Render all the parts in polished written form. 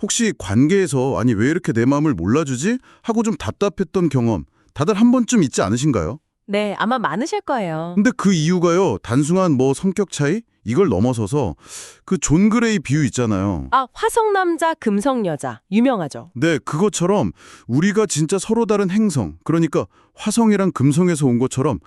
혹시 관계에서 아니 왜 이렇게 내 마음을 몰라주지? 하고 좀 답답했던 경험 다들 한 번쯤 있지 않으신가요? 네, 아마 많으실 거예요. 근데 그 이유가요. 단순한 뭐 성격 차이? 이걸 넘어서서 그 존 그레이 비유 있잖아요. 아, 화성남자, 금성여자. 유명하죠. 네, 그것처럼 우리가 진짜 서로 다른 행성, 그러니까 화성이랑 금성에서 온 것처럼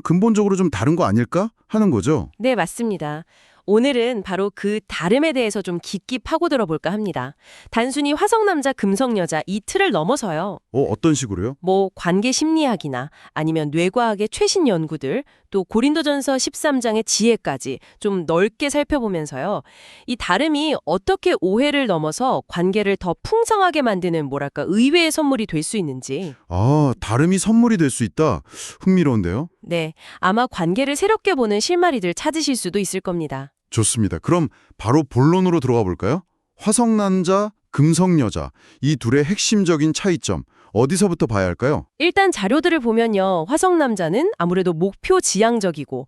근본적으로 좀 다른 거 아닐까 하는 거죠. 네, 맞습니다. 오늘은 바로 그 다름에 대해서 좀 깊게 파고들어 볼까 합니다. 단순히 화성남자, 금성여자 이 틀을 넘어서요. 어떤 식으로요? 뭐 관계 심리학이나 아니면 뇌과학의 최신 연구들, 또 고린도전서 13장의 지혜까지 좀 넓게 살펴보면서요. 이 다름이 어떻게 오해를 넘어서 관계를 더 풍성하게 만드는 뭐랄까 의외의 선물이 될 수 있는지. 아, 다름이 선물이 될 수 있다. 흥미로운데요? 네, 아마 관계를 새롭게 보는 실마리들 찾으실 수도 있을 겁니다. 좋습니다. 그럼 바로 본론으로 들어가 볼까요? 화성남자, 금성여자 이 둘의 핵심적인 차이점 어디서부터 봐야 할까요? 일단 자료들을 보면요. 화성남자는 아무래도 목표 지향적이고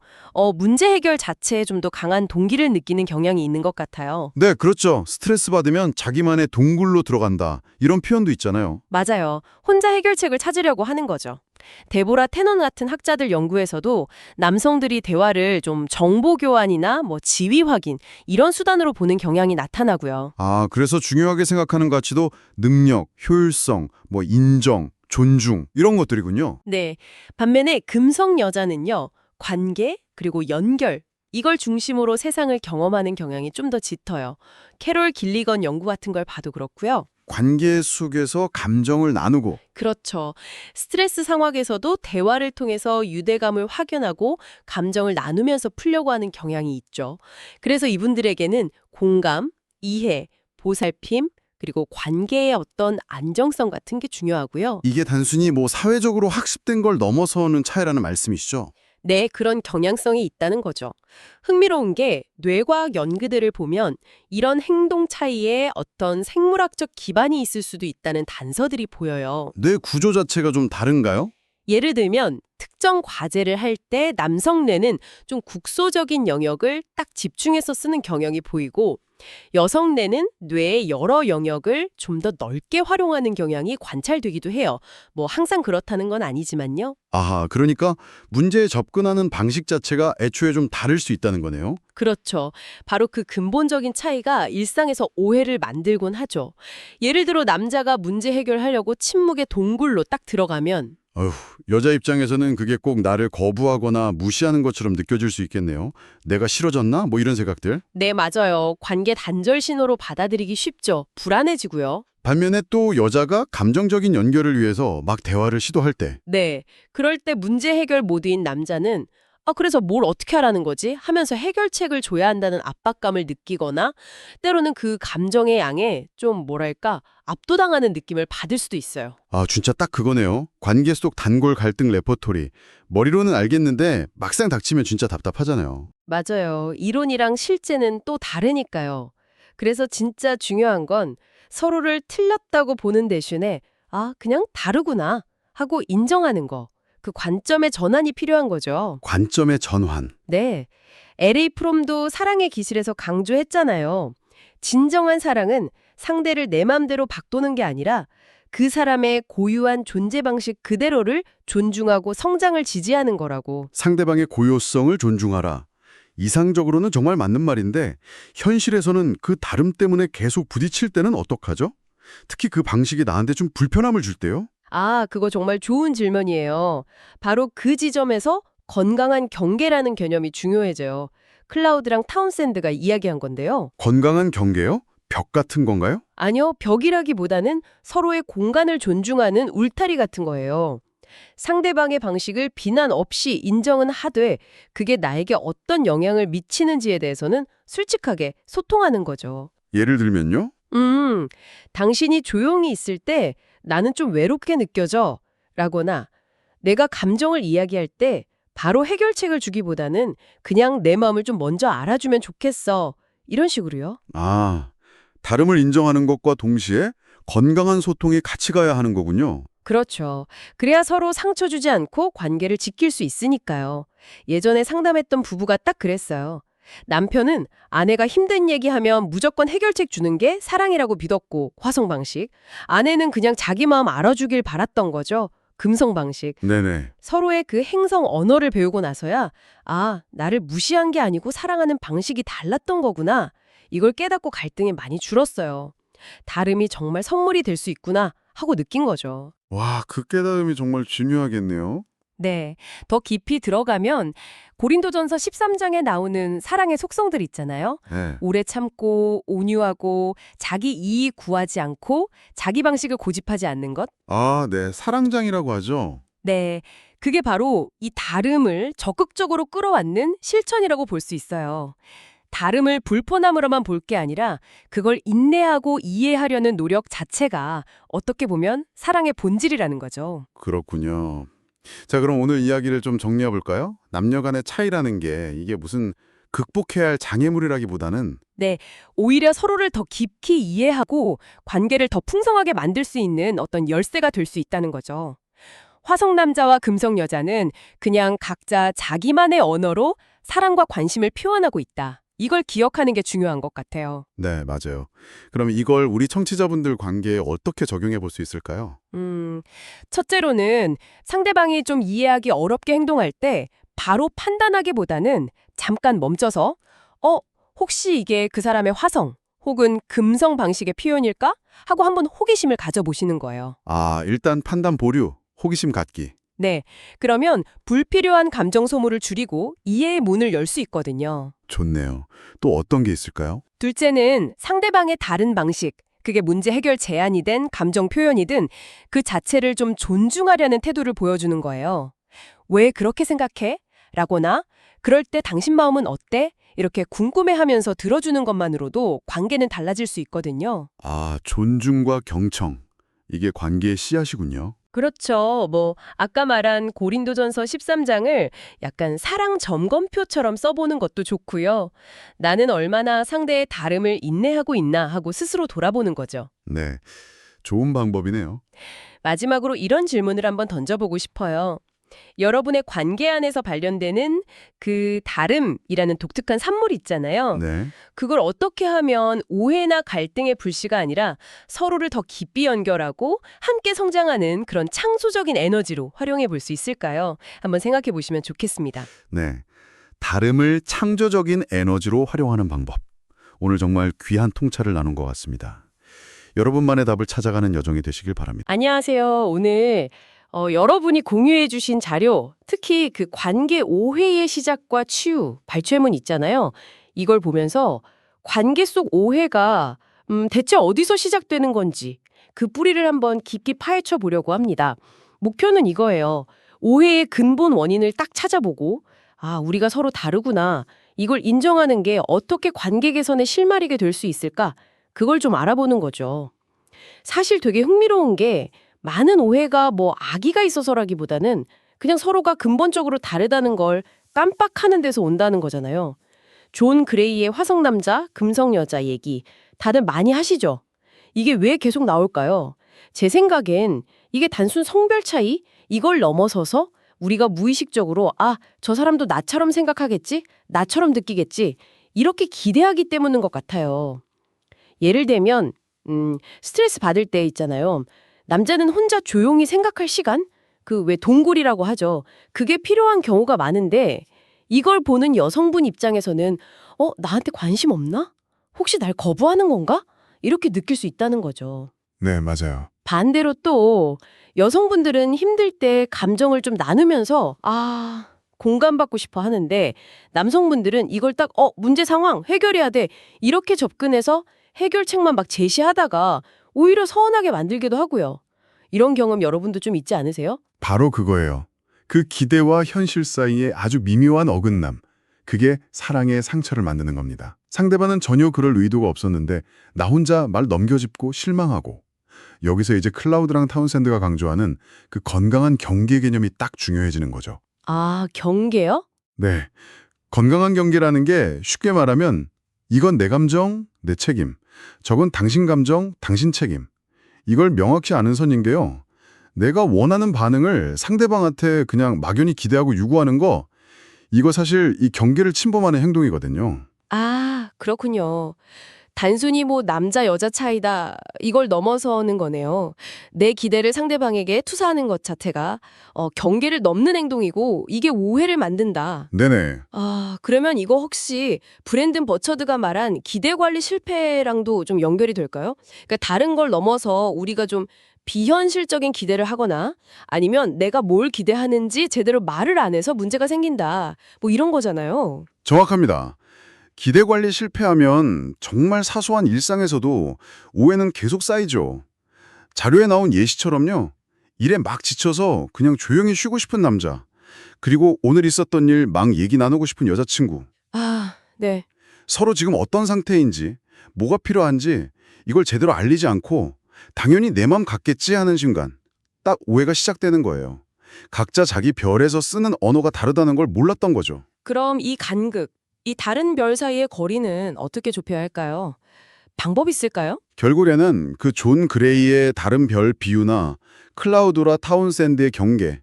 문제 해결 자체에 좀 더 강한 동기를 느끼는 경향이 있는 것 같아요. 네, 그렇죠. 스트레스 받으면 자기만의 동굴로 들어간다. 이런 표현도 있잖아요. 맞아요. 혼자 해결책을 찾으려고 하는 거죠. 데보라 테넌 같은 학자들 연구에서도 남성들이 대화를 좀 정보 교환이나 뭐 지위 확인 이런 수단으로 보는 경향이 나타나고요. 아, 그래서 중요하게 생각하는 가치도 능력, 효율성, 뭐 인정, 존중 이런 것들이군요. 네. 반면에 금성 여자는요. 관계 그리고 연결 이걸 중심으로 세상을 경험하는 경향이 좀 더 짙어요. 캐롤 길리건 연구 같은 걸 봐도 그렇고요. 관계 속에서 감정을 나누고 그렇죠. 스트레스 상황에서도 대화를 통해서 유대감을 확연하고 감정을 나누면서 풀려고 하는 경향이 있죠. 그래서 이분들에게는 공감, 이해, 보살핌, 그리고 관계의 어떤 안정성 같은 게 중요하고요. 이게 단순히 뭐 사회적으로 학습된 걸 넘어서는 차이라는 말씀이시죠? 네, 그런 경향성이 있다는 거죠. 흥미로운 게 뇌과학 연구들을 보면 이런 행동 차이에 어떤 생물학적 기반이 있을 수도 있다는 단서들이 보여요. 뇌 구조 자체가 좀 다른가요? 예를 들면 특정 과제를 할 때 남성 뇌는 좀 국소적인 영역을 딱 집중해서 쓰는 경향이 보이고 여성 뇌는 뇌의 여러 영역을 좀 더 넓게 활용하는 경향이 관찰되기도 해요. 뭐 항상 그렇다는 건 아니지만요. 아하, 그러니까 문제에 접근하는 방식 자체가 애초에 좀 다를 수 있다는 거네요. 그렇죠. 바로 그 근본적인 차이가 일상에서 오해를 만들곤 하죠. 예를 들어 남자가 문제 해결하려고 침묵의 동굴로 딱 들어가면 어휴, 여자 입장에서는 그게 꼭 나를 거부하거나 무시하는 것처럼 느껴질 수 있겠네요. 내가 싫어졌나? 뭐 이런 생각들. 네, 맞아요. 관계 단절 신호로 받아들이기 쉽죠. 불안해지고요. 반면에 또 여자가 감정적인 연결을 위해서 막 대화를 시도할 때 네. 그럴 때 문제 해결 모드인 남자는 그래서 뭘 어떻게 하라는 거지? 하면서 해결책을 줘야 한다는 압박감을 느끼거나 때로는 그 감정의 양에 좀 뭐랄까 압도당하는 느낌을 받을 수도 있어요. 아, 진짜 딱 그거네요. 관계 속 단골 갈등 레퍼토리. 머리로는 알겠는데 막상 닥치면 진짜 답답하잖아요. 맞아요. 이론이랑 실제는 또 다르니까요. 그래서 진짜 중요한 건 서로를 틀렸다고 보는 대신에 그냥 다르구나 하고 인정하는 거. 그 관점의 전환이 필요한 거죠. 관점의 전환. 네. LA 프롬도 사랑의 기술에서 강조했잖아요. 진정한 사랑은 상대를 내 맘대로 바꾸는 게 아니라 그 사람의 고유한 존재 방식 그대로를 존중하고 성장을 지지하는 거라고. 상대방의 고요성을 존중하라. 이상적으로는 정말 맞는 말인데 현실에서는 그 다름 때문에 계속 부딪힐 때는 어떡하죠? 특히 그 방식이 나한테 좀 불편함을 줄 때요? 그거 정말 좋은 질문이에요. 바로 그 지점에서 건강한 경계라는 개념이 중요해져요. 클라우드랑 타운샌드가 이야기한 건데요. 건강한 경계요? 벽 같은 건가요? 아니요, 벽이라기보다는 서로의 공간을 존중하는 울타리 같은 거예요. 상대방의 방식을 비난 없이 인정은 하되 그게 나에게 어떤 영향을 미치는지에 대해서는 솔직하게 소통하는 거죠. 예를 들면요? 당신이 조용히 있을 때 나는 좀 외롭게 느껴져 라거나 내가 감정을 이야기할 때 바로 해결책을 주기보다는 그냥 내 마음을 좀 먼저 알아주면 좋겠어. 이런 식으로요. 아, 다름을 인정하는 것과 동시에 건강한 소통이 같이 가야 하는 거군요. 그렇죠. 그래야 서로 상처 주지 않고 관계를 지킬 수 있으니까요. 예전에 상담했던 부부가 딱 그랬어요. 남편은 아내가 힘든 얘기하면 무조건 해결책 주는 게 사랑이라고 믿었고 화성 방식. 아내는 그냥 자기 마음 알아주길 바랐던 거죠. 금성 방식. 네네. 서로의 그 행성 언어를 배우고 나서야 아, 나를 무시한 게 아니고 사랑하는 방식이 달랐던 거구나. 이걸 깨닫고 갈등이 많이 줄었어요. 다름이 정말 선물이 될 수 있구나 하고 느낀 거죠. 와, 그 깨달음이 정말 중요하겠네요. 네. 더 깊이 들어가면 고린도전서 13장에 나오는 사랑의 속성들 있잖아요. 네. 오래 참고 온유하고 자기 이익 구하지 않고 자기 방식을 고집하지 않는 것. 아, 네. 사랑장이라고 하죠. 네. 그게 바로 이 다름을 적극적으로 끌어안는 실천이라고 볼 수 있어요. 다름을 불편함으로만 볼 게 아니라 그걸 인내하고 이해하려는 노력 자체가 어떻게 보면 사랑의 본질이라는 거죠. 그렇군요. 자, 그럼 오늘 이야기를 좀 정리해 볼까요? 남녀 간의 차이라는 게 이게 무슨 극복해야 할 장애물이라기보다는 네, 오히려 서로를 더 깊이 이해하고 관계를 더 풍성하게 만들 수 있는 어떤 열쇠가 될 수 있다는 거죠. 화성 남자와 금성 여자는 그냥 각자 자기만의 언어로 사랑과 관심을 표현하고 있다. 이걸 기억하는 게 중요한 것 같아요. 네, 맞아요. 그럼 이걸 우리 청취자분들 관계에 어떻게 적용해 볼 수 있을까요? 첫째로는 상대방이 좀 이해하기 어렵게 행동할 때 바로 판단하기보다는 잠깐 멈춰서 혹시 이게 그 사람의 화성 혹은 금성 방식의 표현일까? 하고 한번 호기심을 가져보시는 거예요. 아, 일단 판단 보류, 호기심 갖기. 네, 그러면 불필요한 감정 소모를 줄이고 이해의 문을 열 수 있거든요. 좋네요. 또 어떤 게 있을까요? 둘째는 상대방의 다른 방식, 그게 문제 해결 제안이든 감정 표현이든 그 자체를 좀 존중하려는 태도를 보여주는 거예요. 왜 그렇게 생각해? 라거나 그럴 때 당신 마음은 어때? 이렇게 궁금해하면서 들어주는 것만으로도 관계는 달라질 수 있거든요. 아, 존중과 경청. 이게 관계의 씨앗이군요. 그렇죠. 아까 말한 고린도전서 13장을 약간 사랑 점검표처럼 써보는 것도 좋고요. 나는 얼마나 상대의 다름을 인내하고 있나 하고 스스로 돌아보는 거죠. 네, 좋은 방법이네요. 마지막으로 이런 질문을 한번 던져보고 싶어요. 여러분의 관계 안에서 발견되는 그 다름이라는 독특한 산물 있잖아요. 네. 그걸 어떻게 하면 오해나 갈등의 불씨가 아니라 서로를 더 깊이 연결하고 함께 성장하는 그런 창조적인 에너지로 활용해 볼 수 있을까요? 한번 생각해 보시면 좋겠습니다. 네. 다름을 창조적인 에너지로 활용하는 방법. 오늘 정말 귀한 통찰을 나눈 것 같습니다. 여러분만의 답을 찾아가는 여정이 되시길 바랍니다. 안녕하세요. 오늘 여러분이 공유해 주신 자료, 특히 그 관계 오해의 시작과 치유, 발췌문 있잖아요. 이걸 보면서 관계 속 오해가 대체 어디서 시작되는 건지 그 뿌리를 한번 깊이 파헤쳐 보려고 합니다. 목표는 이거예요. 오해의 근본 원인을 딱 찾아보고 아, 우리가 서로 다르구나. 이걸 인정하는 게 어떻게 관계 개선에 실마리게 될 수 있을까? 그걸 좀 알아보는 거죠. 사실 되게 흥미로운 게 많은 오해가 악의가 있어서라기보다는 그냥 서로가 근본적으로 다르다는 걸 깜빡하는 데서 온다는 거잖아요. 존 그레이의 화성 남자, 금성 여자 얘기 다들 많이 하시죠? 이게 왜 계속 나올까요? 제 생각엔 이게 단순 성별 차이? 이걸 넘어서서 우리가 무의식적으로 저 사람도 나처럼 생각하겠지? 나처럼 느끼겠지? 이렇게 기대하기 때문인 것 같아요. 예를 들면 스트레스 받을 때 있잖아요. 남자는 혼자 조용히 생각할 시간? 그 왜 동굴이라고 하죠. 그게 필요한 경우가 많은데 이걸 보는 여성분 입장에서는 나한테 관심 없나? 혹시 날 거부하는 건가? 이렇게 느낄 수 있다는 거죠. 네, 맞아요. 반대로 또 여성분들은 힘들 때 감정을 좀 나누면서 공감받고 싶어 하는데 남성분들은 이걸 딱 문제 상황 해결해야 돼. 이렇게 접근해서 해결책만 막 제시하다가 오히려 서운하게 만들기도 하고요. 이런 경험 여러분도 좀 있지 않으세요? 바로 그거예요. 그 기대와 현실 사이의 아주 미묘한 어긋남. 그게 사랑의 상처를 만드는 겁니다. 상대방은 전혀 그럴 의도가 없었는데 나 혼자 말 넘겨짚고 실망하고. 여기서 이제 클라우드랑 타운샌드가 강조하는 그 건강한 경계 개념이 딱 중요해지는 거죠. 경계요? 네. 건강한 경계라는 게 쉽게 말하면 이건 내 감정, 내 책임. 저건 당신 감정, 당신 책임. 이걸 명확히 아는 선인 게요. 내가 원하는 반응을 상대방한테 그냥 막연히 기대하고 요구하는 거, 이거 사실 이 경계를 침범하는 행동이거든요. 아, 그렇군요. 단순히 뭐 남자 여자 차이다 이걸 넘어서는 거네요. 내 기대를 상대방에게 투사하는 것 자체가 경계를 넘는 행동이고 이게 오해를 만든다. 네네. 아, 그러면 이거 혹시 브랜든 버처드가 말한 기대 관리 실패랑도 좀 연결이 될까요? 그러니까 다른 걸 넘어서 우리가 좀 비현실적인 기대를 하거나 아니면 내가 뭘 기대하는지 제대로 말을 안 해서 문제가 생긴다. 뭐 이런 거잖아요. 정확합니다. 기대 관리 실패하면 정말 사소한 일상에서도 오해는 계속 쌓이죠. 자료에 나온 예시처럼요. 일에 막 지쳐서 그냥 조용히 쉬고 싶은 남자. 그리고 오늘 있었던 일 막 얘기 나누고 싶은 여자친구. 아, 네. 서로 지금 어떤 상태인지, 뭐가 필요한지 이걸 제대로 알리지 않고 당연히 내 맘 같겠지 하는 순간 딱 오해가 시작되는 거예요. 각자 자기 별에서 쓰는 언어가 다르다는 걸 몰랐던 거죠. 그럼 이 간극, 이 다른 별 사이의 거리는 어떻게 좁혀야 할까요? 방법 있을까요? 결국에는 그 존 그레이의 다른 별 비유나 클라우드라 타운샌드의 경계,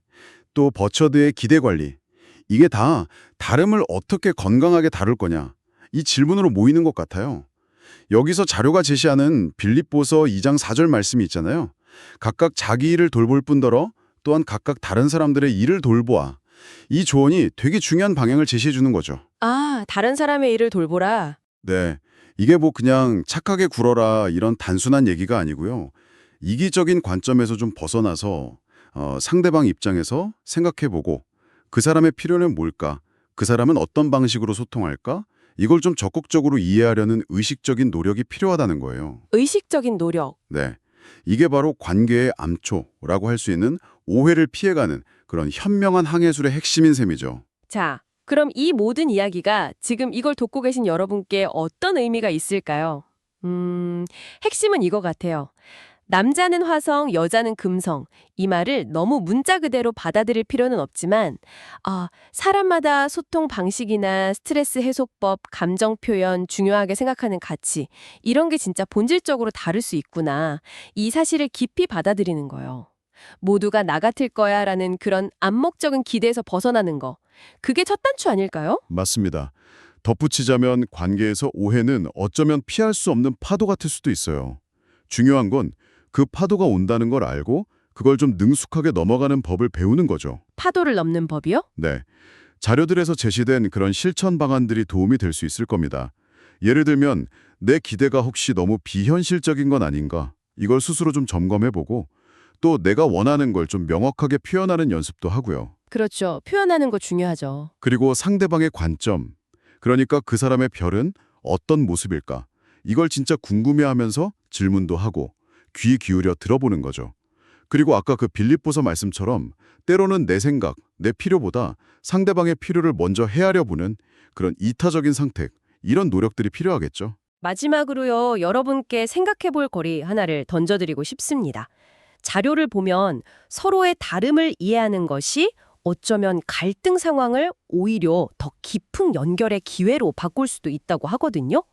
또 버처드의 기대 관리, 이게 다 다름을 어떻게 건강하게 다룰 거냐, 이 질문으로 모이는 것 같아요. 여기서 자료가 제시하는 빌립보서 2장 4절 말씀이 있잖아요. 각각 자기 일을 돌볼 뿐더러 또한 각각 다른 사람들의 일을 돌보아. 이 조언이 되게 중요한 방향을 제시해 주는 거죠. 아, 다른 사람의 일을 돌보라. 네, 이게 뭐 그냥 착하게 굴어라 이런 단순한 얘기가 아니고요. 이기적인 관점에서 좀 벗어나서 상대방 입장에서 생각해보고 그 사람의 필요는 뭘까? 그 사람은 어떤 방식으로 소통할까? 이걸 좀 적극적으로 이해하려는 의식적인 노력이 필요하다는 거예요. 의식적인 노력. 네, 이게 바로 관계의 암초라고 할 수 있는 오해를 피해가는 그런 현명한 항해술의 핵심인 셈이죠. 자, 그럼 이 모든 이야기가 지금 이걸 돕고 계신 여러분께 어떤 의미가 있을까요? 핵심은 이거 같아요. 남자는 화성, 여자는 금성. 이 말을 너무 문자 그대로 받아들일 필요는 없지만, 사람마다 소통 방식이나 스트레스 해소법, 감정 표현, 중요하게 생각하는 가치, 이런 게 진짜 본질적으로 다를 수 있구나. 이 사실을 깊이 받아들이는 거예요. 모두가 나 같을 거야 라는 그런 암묵적인 기대에서 벗어나는 거. 그게 첫 단추 아닐까요? 맞습니다. 덧붙이자면 관계에서 오해는 어쩌면 피할 수 없는 파도 같을 수도 있어요. 중요한 건 그 파도가 온다는 걸 알고 그걸 좀 능숙하게 넘어가는 법을 배우는 거죠. 파도를 넘는 법이요? 네. 자료들에서 제시된 그런 실천 방안들이 도움이 될 수 있을 겁니다. 예를 들면 내 기대가 혹시 너무 비현실적인 건 아닌가? 이걸 스스로 좀 점검해보고 또 내가 원하는 걸 좀 명확하게 표현하는 연습도 하고요. 그렇죠. 표현하는 거 중요하죠. 그리고 상대방의 관점, 그러니까 그 사람의 별은 어떤 모습일까? 이걸 진짜 궁금해하면서 질문도 하고 귀 기울여 들어보는 거죠. 그리고 아까 그 빌립보서 말씀처럼 때로는 내 생각, 내 필요보다 상대방의 필요를 먼저 헤아려 보는 그런 이타적인 선택, 이런 노력들이 필요하겠죠. 마지막으로요, 여러분께 생각해 볼 거리 하나를 던져드리고 싶습니다. 자료를 보면 서로의 다름을 이해하는 것이 어쩌면 갈등 상황을 오히려 더 깊은 연결의 기회로 바꿀 수도 있다고 하거든요.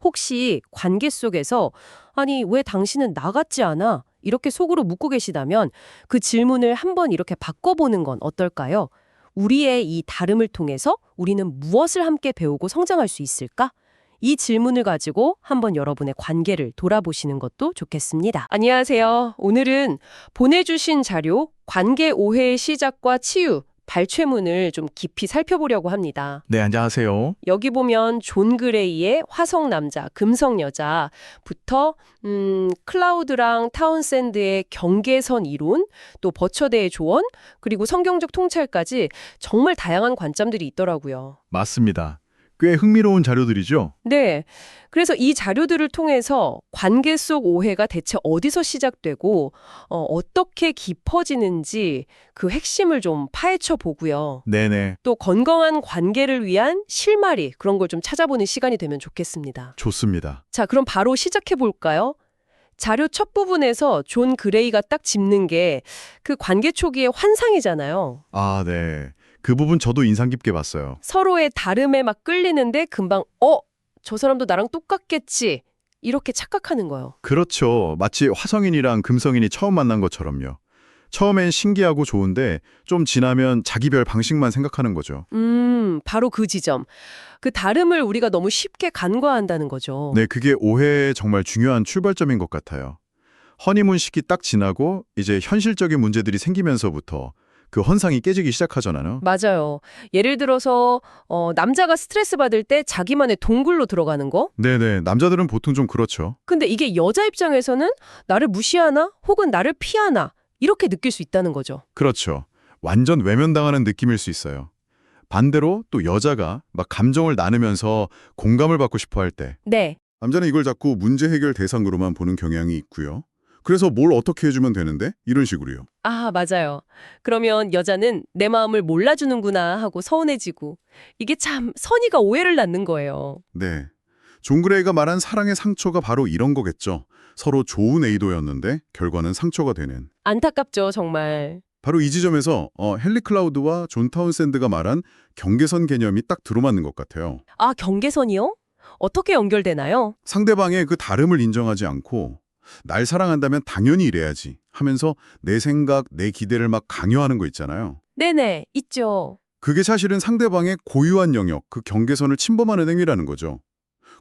혹시 관계 속에서 아니, 왜 당신은 나 같지 않아? 이렇게 속으로 묻고 계시다면 그 질문을 한번 이렇게 바꿔보는 건 어떨까요? 우리의 이 다름을 통해서 우리는 무엇을 함께 배우고 성장할 수 있을까? 이 질문을 가지고 한번 여러분의 관계를 돌아보시는 것도 좋겠습니다. 안녕하세요. 오늘은 보내주신 자료, 관계 오해의 시작과 치유, 발췌문을 좀 깊이 살펴보려고 합니다. 네, 안녕하세요. 여기 보면 존 그레이의 화성 남자, 금성 여자부터 클라우드랑 타운샌드의 경계선 이론, 또 버처대의 조언, 그리고 성경적 통찰까지 정말 다양한 관점들이 있더라고요. 맞습니다. 꽤 흥미로운 자료들이죠? 네. 그래서 이 자료들을 통해서 관계 속 오해가 대체 어디서 시작되고 어떻게 깊어지는지 그 핵심을 좀 파헤쳐 보고요. 네네, 또 건강한 관계를 위한 실마리 그런 걸 좀 찾아보는 시간이 되면 좋겠습니다. 좋습니다. 자, 그럼 바로 시작해 볼까요? 자료 첫 부분에서 존 그레이가 딱 짚는 게 그 관계 초기의 환상이잖아요. 아, 네. 그 부분 저도 인상 깊게 봤어요. 서로의 다름에 막 끌리는데 금방 저 사람도 나랑 똑같겠지 이렇게 착각하는 거예요. 그렇죠. 마치 화성인이랑 금성인이 처음 만난 것처럼요. 처음엔 신기하고 좋은데 좀 지나면 자기별 방식만 생각하는 거죠. 바로 그 지점. 그 다름을 우리가 너무 쉽게 간과한다는 거죠. 네, 그게 오해의 정말 중요한 출발점인 것 같아요. 허니문 시기 딱 지나고 이제 현실적인 문제들이 생기면서부터 그 헌상이 깨지기 시작하잖아요. 맞아요. 예를 들어서 남자가 스트레스 받을 때 자기만의 동굴로 들어가는 거? 네네, 남자들은 보통 좀 그렇죠. 근데 이게 여자 입장에서는 나를 무시하나? 혹은 나를 피하나? 이렇게 느낄 수 있다는 거죠. 그렇죠. 완전 외면당하는 느낌일 수 있어요. 반대로 또 여자가 막 감정을 나누면서 공감을 받고 싶어 할 때 네. 남자는 이걸 자꾸 문제 해결 대상으로만 보는 경향이 있고요. 그래서 뭘 어떻게 해주면 되는데? 이런 식으로요. 아, 맞아요. 그러면 여자는 내 마음을 몰라주는구나 하고 서운해지고 이게 참 선의가 오해를 낳는 거예요. 네. 존 그레이가 말한 사랑의 상처가 바로 이런 거겠죠. 서로 좋은 의도였는데 결과는 상처가 되는. 안타깝죠, 정말. 바로 이 지점에서 헨리 클라우드와 존 타운샌드가 말한 경계선 개념이 딱 들어맞는 것 같아요. 아, 경계선이요? 어떻게 연결되나요? 상대방의 그 다름을 인정하지 않고 날 사랑한다면 당연히 이래야지 하면서 내 생각, 내 기대를 막 강요하는 거 있잖아요. 네네, 있죠. 그게 사실은 상대방의 고유한 영역, 그 경계선을 침범하는 행위라는 거죠.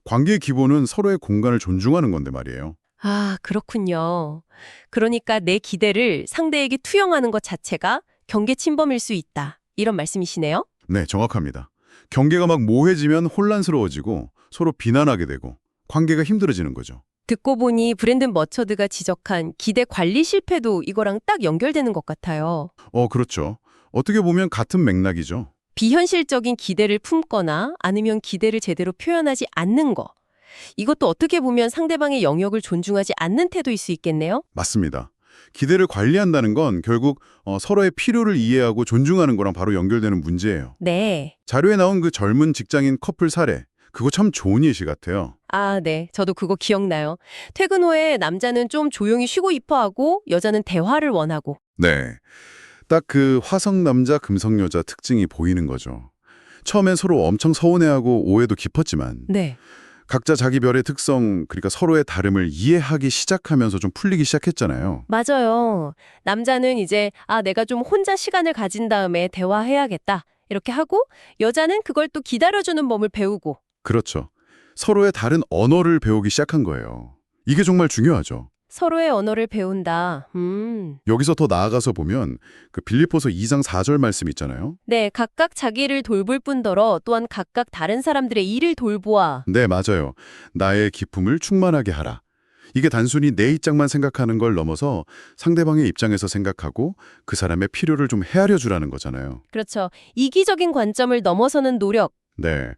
관계의 기본은 서로의 공간을 존중하는 건데 말이에요. 아, 그렇군요. 그러니까 내 기대를 상대에게 투영하는 것 자체가 경계 침범일 수 있다. 이런 말씀이시네요? 네, 정확합니다. 경계가 막 모호해지면 혼란스러워지고 서로 비난하게 되고 관계가 힘들어지는 거죠. 듣고 보니 브랜든 머처드가 지적한 기대 관리 실패도 이거랑 딱 연결되는 것 같아요. 그렇죠. 어떻게 보면 같은 맥락이죠. 비현실적인 기대를 품거나 아니면 기대를 제대로 표현하지 않는 거. 이것도 어떻게 보면 상대방의 영역을 존중하지 않는 태도일 수 있겠네요? 맞습니다. 기대를 관리한다는 건 결국 서로의 필요를 이해하고 존중하는 거랑 바로 연결되는 문제예요. 네. 자료에 나온 그 젊은 직장인 커플 사례, 그거 참 좋은 예시 같아요. 아, 네. 저도 그거 기억나요. 퇴근 후에 남자는 좀 조용히 쉬고 싶어 하고 여자는 대화를 원하고. 네. 딱 그 화성 남자, 금성 여자 특징이 보이는 거죠. 처음엔 서로 엄청 서운해하고 오해도 깊었지만 네. 각자 자기 별의 특성, 그러니까 서로의 다름을 이해하기 시작하면서 좀 풀리기 시작했잖아요. 맞아요. 남자는 이제 내가 좀 혼자 시간을 가진 다음에 대화해야겠다. 이렇게 하고 여자는 그걸 또 기다려주는 법을 배우고. 그렇죠. 서로의 다른 언어를 배우기 시작한 거예요. 이게 정말 중요하죠. 서로의 언어를 배운다. 여기서 더 나아가서 보면 그 빌립보서 2장 4절 말씀 있잖아요. 네, 각각 자기를 돌볼 뿐더러 또한 각각 다른 사람들의 일을 돌보아. 네, 맞아요. 나의 기쁨을 충만하게 하라. 이게 단순히 내 입장만 생각하는 걸 넘어서 상대방의 입장에서 생각하고 그 사람의 필요를 좀 헤아려 주라는 거잖아요. 그렇죠. 이기적인 관점을 넘어서는 노력. 네.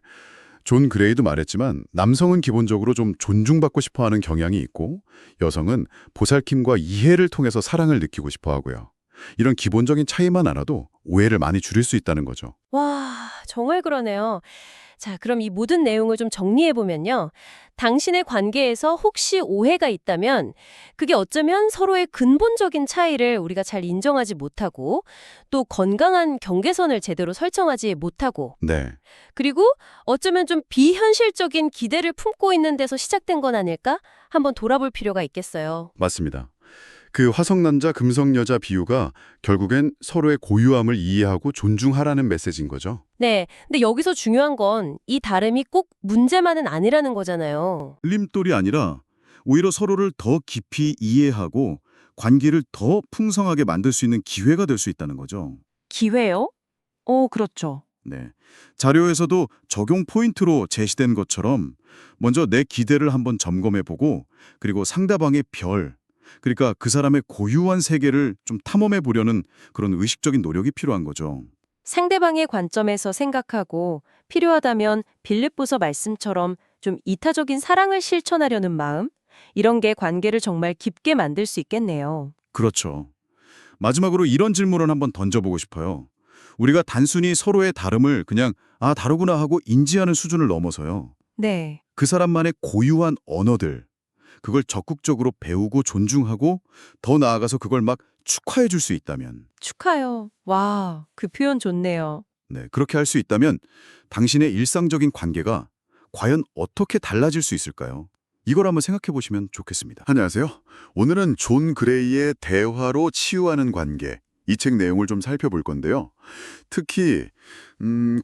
존 그레이도 말했지만 남성은 기본적으로 좀 존중받고 싶어하는 경향이 있고 여성은 보살핌과 이해를 통해서 사랑을 느끼고 싶어 하고요. 이런 기본적인 차이만 알아도 오해를 많이 줄일 수 있다는 거죠. 와, 정말 그러네요. 자, 그럼 이 모든 내용을 좀 정리해보면요. 당신의 관계에서 혹시 오해가 있다면 그게 어쩌면 서로의 근본적인 차이를 우리가 잘 인정하지 못하고 또 건강한 경계선을 제대로 설정하지 못하고 네. 그리고 어쩌면 좀 비현실적인 기대를 품고 있는 데서 시작된 건 아닐까? 한번 돌아볼 필요가 있겠어요. 맞습니다. 그 화성남자 금성여자 비유가 결국엔 서로의 고유함을 이해하고 존중하라는 메시지인 거죠. 네, 근데 여기서 중요한 건 이 다름이 꼭 문제만은 아니라는 거잖아요. 흘림돌이 아니라 오히려 서로를 더 깊이 이해하고 관계를 더 풍성하게 만들 수 있는 기회가 될 수 있다는 거죠. 기회요? 그렇죠. 네. 자료에서도 적용 포인트로 제시된 것처럼 먼저 내 기대를 한번 점검해보고 그리고 상대방의 별, 그러니까 그 사람의 고유한 세계를 좀 탐험해 보려는 그런 의식적인 노력이 필요한 거죠. 상대방의 관점에서 생각하고 필요하다면 빌립보서 말씀처럼 좀 이타적인 사랑을 실천하려는 마음? 이런 게 관계를 정말 깊게 만들 수 있겠네요. 그렇죠. 마지막으로 이런 질문을 한번 던져보고 싶어요. 우리가 단순히 서로의 다름을 그냥 다르구나 하고 인지하는 수준을 넘어서요. 네. 그 사람만의 고유한 언어들, 그걸 적극적으로 배우고 존중하고 더 나아가서 그걸 막 축하해 줄 수 있다면, 축하요. 와, 그 표현 좋네요. 네, 그렇게 할 수 있다면 당신의 일상적인 관계가 과연 어떻게 달라질 수 있을까요? 이걸 한번 생각해 보시면 좋겠습니다. 안녕하세요. 오늘은 존 그레이의 대화로 치유하는 관계, 이 책 내용을 좀 살펴볼 건데요. 특히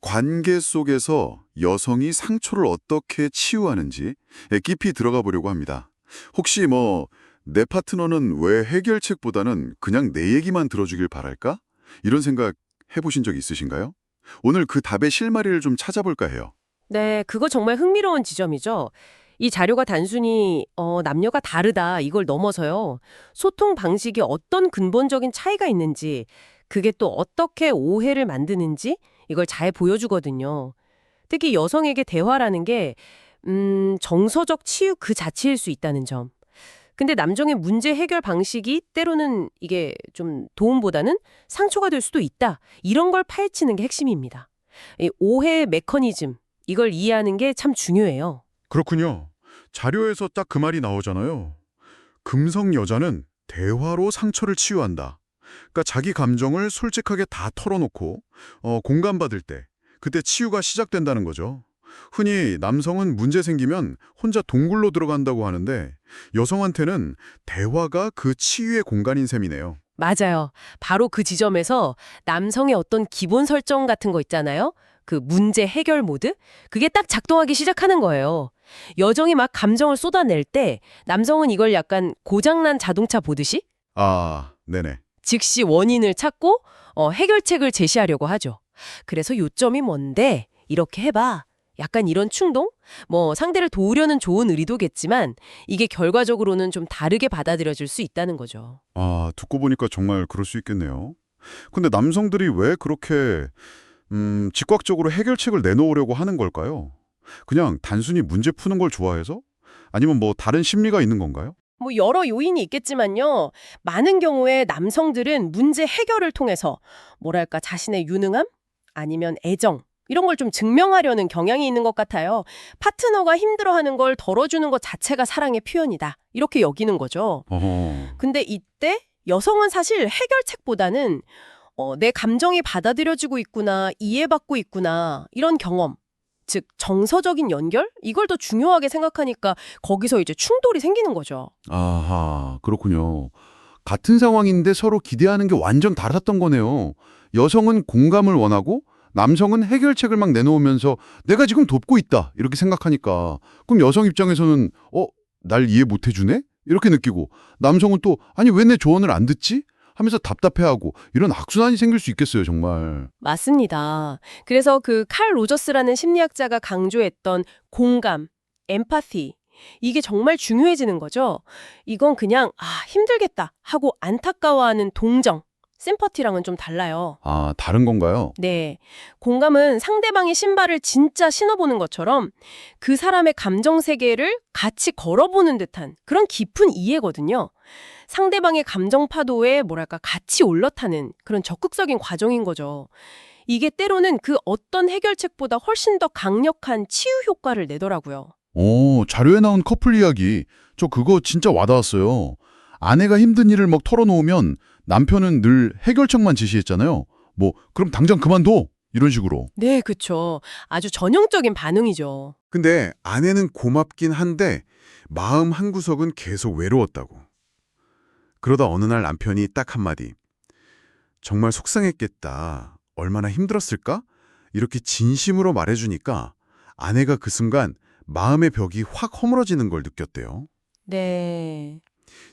관계 속에서 여성이 상처를 어떻게 치유하는지 깊이 들어가 보려고 합니다. 혹시 내 파트너는 왜 해결책보다는 그냥 내 얘기만 들어주길 바랄까? 이런 생각 해보신 적 있으신가요? 오늘 그 답의 실마리를 좀 찾아볼까 해요. 네, 그거 정말 흥미로운 지점이죠. 이 자료가 단순히 남녀가 다르다 이걸 넘어서요. 소통 방식에 어떤 근본적인 차이가 있는지, 그게 또 어떻게 오해를 만드는지 이걸 잘 보여주거든요. 특히 여성에게 대화라는 게 정서적 치유 그 자체일 수 있다는 점. 근데 남성의 문제 해결 방식이 때로는 이게 좀 도움보다는 상처가 될 수도 있다. 이런 걸 파헤치는 게 핵심입니다. 이 오해의 메커니즘, 이걸 이해하는 게 참 중요해요. 그렇군요. 자료에서 딱 그 말이 나오잖아요. 금성 여자는 대화로 상처를 치유한다. 그러니까 자기 감정을 솔직하게 다 털어놓고 공감받을 때 그때 치유가 시작된다는 거죠. 흔히 남성은 문제 생기면 혼자 동굴로 들어간다고 하는데 여성한테는 대화가 그 치유의 공간인 셈이네요. 맞아요. 바로 그 지점에서 남성의 어떤 기본 설정 같은 거 있잖아요. 그 문제 해결 모드? 그게 딱 작동하기 시작하는 거예요. 여성이 막 감정을 쏟아낼 때 남성은 이걸 약간 고장난 자동차 보듯이 아, 네네. 즉시 원인을 찾고 해결책을 제시하려고 하죠. 그래서 요점이 뭔데? 이렇게 해봐. 약간 이런 충동? 상대를 도우려는 좋은 의도겠지만 이게 결과적으로는 좀 다르게 받아들여질 수 있다는 거죠. 아, 듣고 보니까 정말 그럴 수 있겠네요. 근데 남성들이 왜 그렇게 즉각적으로 해결책을 내놓으려고 하는 걸까요? 그냥 단순히 문제 푸는 걸 좋아해서? 아니면 다른 심리가 있는 건가요? 여러 요인이 있겠지만요. 많은 경우에 남성들은 문제 해결을 통해서 뭐랄까 자신의 유능함? 아니면 애정? 이런 걸 좀 증명하려는 경향이 있는 것 같아요. 파트너가 힘들어하는 걸 덜어주는 것 자체가 사랑의 표현이다. 이렇게 여기는 거죠. 어허. 근데 이때 여성은 사실 해결책보다는 내 감정이 받아들여지고 있구나, 이해받고 있구나 이런 경험, 즉 정서적인 연결? 이걸 더 중요하게 생각하니까 거기서 이제 충돌이 생기는 거죠. 아하, 그렇군요. 같은 상황인데 서로 기대하는 게 완전 달랐던 거네요. 여성은 공감을 원하고 남성은 해결책을 막 내놓으면서 내가 지금 돕고 있다 이렇게 생각하니까 그럼 여성 입장에서는 날 이해 못 해주네? 이렇게 느끼고 남성은 또 아니 왜 내 조언을 안 듣지? 하면서 답답해하고 이런 악순환이 생길 수 있겠어요 정말. 맞습니다. 그래서 그 칼 로저스라는 심리학자가 강조했던 공감, 엠파티, 이게 정말 중요해지는 거죠. 이건 그냥 힘들겠다 하고 안타까워하는 동정, 심퍼티랑은 좀 달라요. 아, 다른 건가요? 네. 공감은 상대방의 신발을 진짜 신어보는 것처럼 그 사람의 감정 세계를 같이 걸어보는 듯한 그런 깊은 이해거든요. 상대방의 감정 파도에 같이 올라타는 그런 적극적인 과정인 거죠. 이게 때로는 그 어떤 해결책보다 훨씬 더 강력한 치유 효과를 내더라고요. 자료에 나온 커플 이야기. 저 그거 진짜 와닿았어요. 아내가 힘든 일을 막 털어놓으면 남편은 늘 해결책만 제시했잖아요. 그럼 당장 그만둬! 이런 식으로. 네, 그쵸. 아주 전형적인 반응이죠. 근데 아내는 고맙긴 한데 마음 한구석은 계속 외로웠다고. 그러다 어느 날 남편이 딱 한마디. 정말 속상했겠다. 얼마나 힘들었을까? 이렇게 진심으로 말해주니까 아내가 그 순간 마음의 벽이 확 허물어지는 걸 느꼈대요. 네.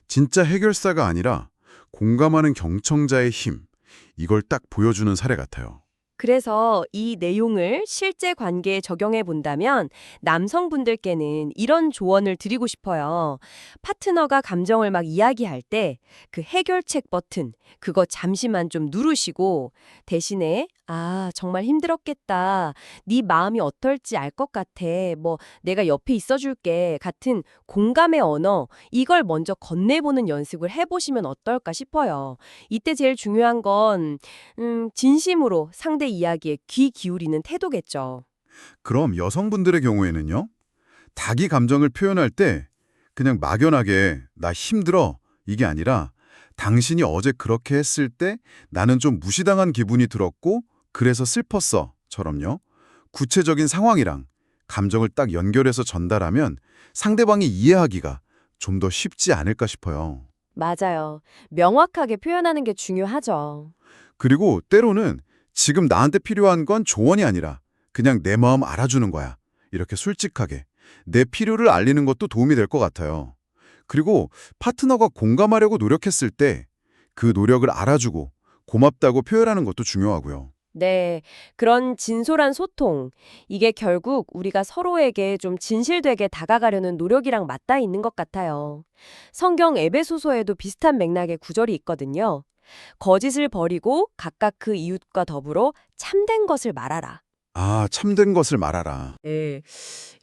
진짜 해결사가 아니라 공감하는 경청자의 힘, 이걸 딱 보여주는 사례 같아요. 그래서 이 내용을 실제 관계에 적용해 본다면 남성분들께는 이런 조언을 드리고 싶어요. 파트너가 감정을 막 이야기할 때 그 해결책 버튼, 그거 잠시만 좀 누르시고 대신에 정말 힘들었겠다. 네 마음이 어떨지 알 것 같아. 내가 옆에 있어줄게. 같은 공감의 언어, 이걸 먼저 건네보는 연습을 해보시면 어떨까 싶어요. 이때 제일 중요한 건 진심으로 상대 이야기에 귀 기울이는 태도겠죠. 그럼 여성분들의 경우에는요? 자기 감정을 표현할 때 그냥 막연하게 나 힘들어 이게 아니라 당신이 어제 그렇게 했을 때 나는 좀 무시당한 기분이 들었고 그래서 슬펐어 처럼요. 구체적인 상황이랑 감정을 딱 연결해서 전달하면 상대방이 이해하기가 좀 더 쉽지 않을까 싶어요. 맞아요. 명확하게 표현하는 게 중요하죠. 그리고 때로는 지금 나한테 필요한 건 조언이 아니라 그냥 내 마음 알아주는 거야. 이렇게 솔직하게 내 필요를 알리는 것도 도움이 될 것 같아요. 그리고 파트너가 공감하려고 노력했을 때 그 노력을 알아주고 고맙다고 표현하는 것도 중요하고요. 네, 그런 진솔한 소통, 이게 결국 우리가 서로에게 좀 진실되게 다가가려는 노력이랑 맞닿아 있는 것 같아요. 성경 에베소서에도 비슷한 맥락의 구절이 있거든요. 거짓을 버리고 각각 그 이웃과 더불어 참된 것을 말하라. 아, 참된 것을 말하라. 네.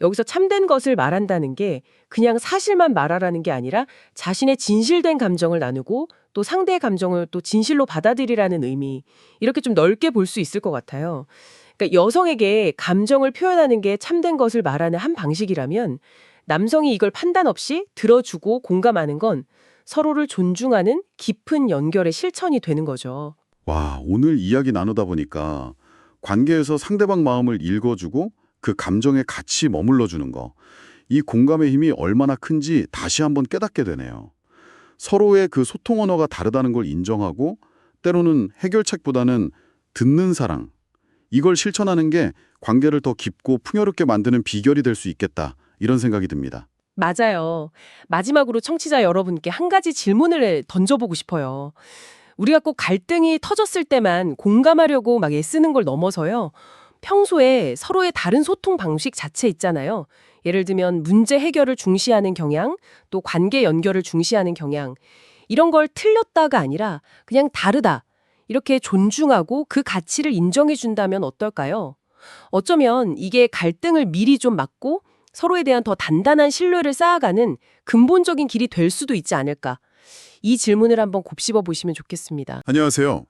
여기서 참된 것을 말한다는 게 그냥 사실만 말하라는 게 아니라 자신의 진실된 감정을 나누고 또 상대의 감정을 또 진실로 받아들이라는 의미, 이렇게 좀 넓게 볼 수 있을 것 같아요. 그러니까 여성에게 감정을 표현하는 게 참된 것을 말하는 한 방식이라면 남성이 이걸 판단 없이 들어주고 공감하는 건 서로를 존중하는 깊은 연결의 실천이 되는 거죠. 와, 오늘 이야기 나누다 보니까 관계에서 상대방 마음을 읽어주고 그 감정에 같이 머물러주는 거, 이 공감의 힘이 얼마나 큰지 다시 한번 깨닫게 되네요. 서로의 그 소통 언어가 다르다는 걸 인정하고 때로는 해결책보다는 듣는 사랑, 이걸 실천하는 게 관계를 더 깊고 풍요롭게 만드는 비결이 될 수 있겠다, 이런 생각이 듭니다. 맞아요. 마지막으로 청취자 여러분께 한 가지 질문을 던져보고 싶어요. 우리가 꼭 갈등이 터졌을 때만 공감하려고 막 애쓰는 걸 넘어서요. 평소에 서로의 다른 소통 방식 자체 있잖아요. 예를 들면 문제 해결을 중시하는 경향, 또 관계 연결을 중시하는 경향. 이런 걸 틀렸다가 아니라 그냥 다르다. 이렇게 존중하고 그 가치를 인정해 준다면 어떨까요? 어쩌면 이게 갈등을 미리 좀 막고 서로에 대한 더 단단한 신뢰를 쌓아가는 근본적인 길이 될 수도 있지 않을까. 이 질문을 한번 곱씹어 보시면 좋겠습니다. 안녕하세요.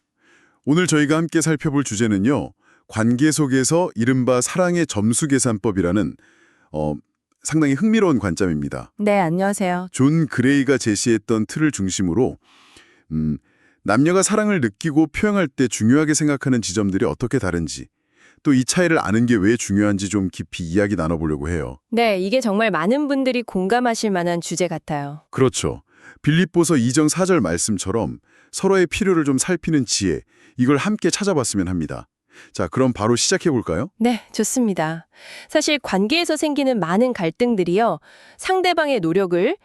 오늘 저희가 함께 살펴볼 주제는요. 관계 속에서 이른바 사랑의 점수 계산법이라는 상당히 흥미로운 관점입니다. 네, 안녕하세요. 존 그레이가 제시했던 틀을 중심으로 남녀가 사랑을 느끼고 표현할 때 중요하게 생각하는 지점들이 어떻게 다른지, 또 이 차이를 아는 게 왜 중요한지 좀 깊이 이야기 나눠보려고 해요. 네, 이게 정말 많은 분들이 공감하실 만한 주제 같아요. 그렇죠. 빌립보서 2장 4절 말씀처럼 서로의 필요를 좀 살피는 지혜, 이걸 함께 찾아봤으면 합니다. 자, 그럼 바로 시작해 볼까요? 네, 좋습니다. 사실 관계에서 생기는 많은 갈등들이요. 상대방의 노력을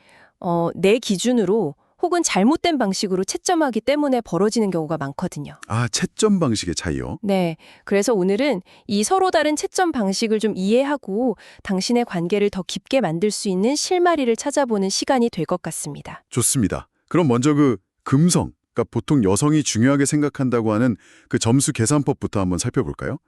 내 기준으로 혹은 잘못된 방식으로 채점하기 때문에 벌어지는 경우가 많거든요. 아, 채점 방식의 차이요? 네, 그래서 오늘은 이 서로 다른 채점 방식을 좀 이해하고 당신의 관계를 더 깊게 만들 수 있는 실마리를 찾아보는 시간이 될 것 같습니다. 좋습니다. 그럼 먼저 그 금성, 그러니까 보통 여성이 중요하게 생각한다고 하는 그 점수 계산법부터 한번 살펴볼까요?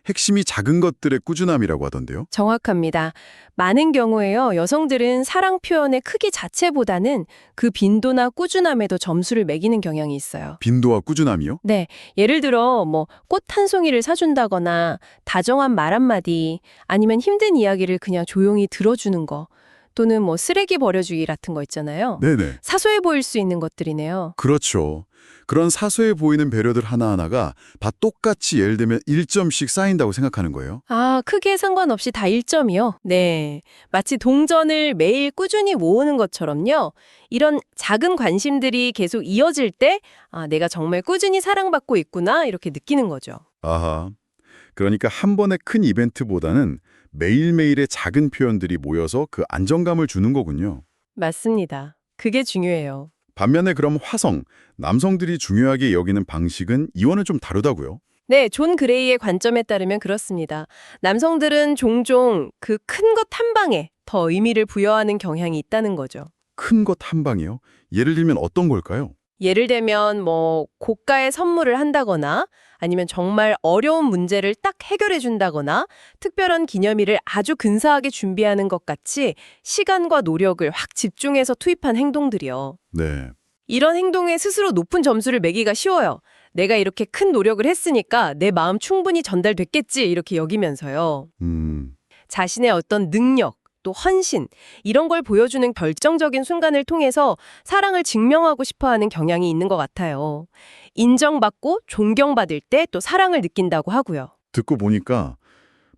핵심이 작은 것들의 꾸준함이라고 하던데요. 정확합니다. 많은 경우에요, 여성들은 사랑 표현의 크기 자체보다는 그 빈도나 꾸준함에도 점수를 매기는 경향이 있어요. 빈도와 꾸준함이요? 네, 예를 들어 꽃 한 송이를 사준다거나 다정한 말 한마디, 아니면 힘든 이야기를 그냥 조용히 들어주는 거, 또는 쓰레기 버려주기 같은 거 있잖아요. 네네. 사소해 보일 수 있는 것들이네요. 그렇죠. 그런 사소해 보이는 배려들 하나하나가 다 똑같이 예를 들면 1점씩 쌓인다고 생각하는 거예요. 아, 크기에 상관없이 다 1점이요? 네. 마치 동전을 매일 꾸준히 모으는 것처럼요. 이런 작은 관심들이 계속 이어질 때, 아, 내가 정말 꾸준히 사랑받고 있구나, 이렇게 느끼는 거죠. 아하. 그러니까 한 번의 큰 이벤트보다는 매일매일의 작은 표현들이 모여서 그 안정감을 주는 거군요. 맞습니다. 그게 중요해요. 반면에 그럼 화성, 남성들이 중요하게 여기는 방식은 이와는 좀 다르다고요? 네, 존 그레이의 관점에 따르면 그렇습니다. 남성들은 종종 그 큰 것 한 방에 더 의미를 부여하는 경향이 있다는 거죠. 큰 것 한 방이요? 예를 들면 어떤 걸까요? 예를 들면 고가의 선물을 한다거나 아니면 정말 어려운 문제를 딱 해결해 준다거나 특별한 기념일을 아주 근사하게 준비하는 것 같이 시간과 노력을 확 집중해서 투입한 행동들이요. 네. 이런 행동에 스스로 높은 점수를 매기가 쉬워요. 내가 이렇게 큰 노력을 했으니까 내 마음 충분히 전달됐겠지, 이렇게 여기면서요. 자신의 어떤 능력, 또 헌신, 이런 걸 보여주는 결정적인 순간을 통해서 사랑을 증명하고 싶어하는 경향이 있는 것 같아요. 인정받고 존경받을 때 또 사랑을 느낀다고 하고요. 듣고 보니까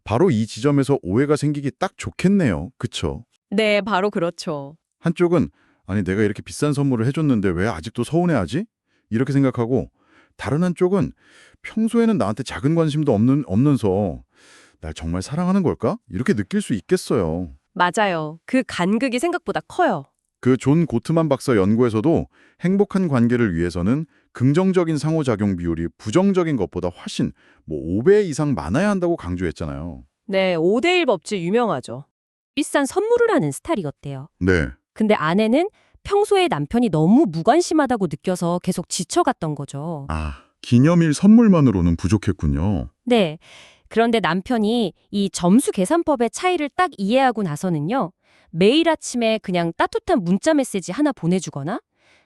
바로 이 지점에서 오해가 생기기 딱 좋겠네요. 그쵸? 네, 바로 그렇죠. 한쪽은 아니 내가 이렇게 비싼 선물을 해줬는데 왜 아직도 서운해하지? 이렇게 생각하고 다른 한쪽은 평소에는 나한테 작은 관심도 없는서 날 정말 사랑하는 걸까? 이렇게 느낄 수 있겠어요. 맞아요. 그 간극이 생각보다 커요. 그 존 고트만 박사 연구에서도 행복한 관계를 위해서는 긍정적인 상호작용 비율이 부정적인 것보다 훨씬 5배 이상 많아야 한다고 강조했잖아요. 네, 5대1 법칙 유명하죠. 비싼 선물을 하는 스타일이었대요. 네. 근데 아내는 평소에 남편이 너무 무관심하다고 느껴서 계속 지쳐갔던 거죠. 아, 기념일 선물만으로는 부족했군요. 네. 그런데 남편이 이 점수 계산법의 차이를 딱 이해하고 나서는요. 매일 아침에 그냥 따뜻한 문자 메시지 하나 보내주거나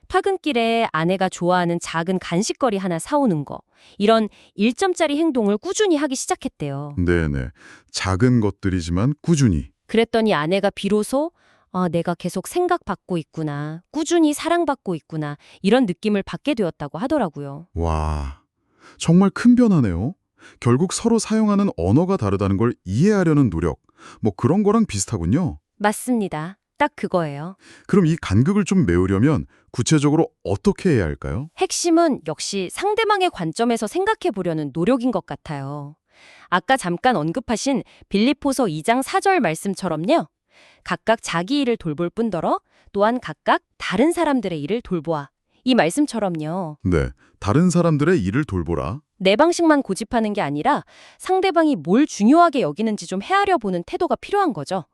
퇴근길에 아내가 좋아하는 작은 간식거리 하나 사오는 거. 이런 1점짜리 행동을 꾸준히 하기 시작했대요. 네네. 작은 것들이지만 꾸준히. 그랬더니 아내가 비로소 내가 계속 생각받고 있구나. 꾸준히 사랑받고 있구나. 이런 느낌을 받게 되었다고 하더라고요. 와, 정말 큰 변화네요. 결국 서로 사용하는 언어가 다르다는 걸 이해하려는 노력, 그런 거랑 비슷하군요. 맞습니다. 딱 그거예요. 그럼 이 간극을 좀 메우려면 구체적으로 어떻게 해야 할까요? 핵심은 역시 상대방의 관점에서 생각해 보려는 노력인 것 같아요. 아까 잠깐 언급하신 빌립보서 2장 4절 말씀처럼요. 각각 자기 일을 돌볼 뿐더러 또한 각각 다른 사람들의 일을 돌보아. 이 말씀처럼요. 네, 다른 사람들의 일을 돌보라. 내 방식만 고집하는 게 아니라 상대방이 뭘 중요하게 여기는지 좀 헤아려 보는 태도가 필요한 거죠.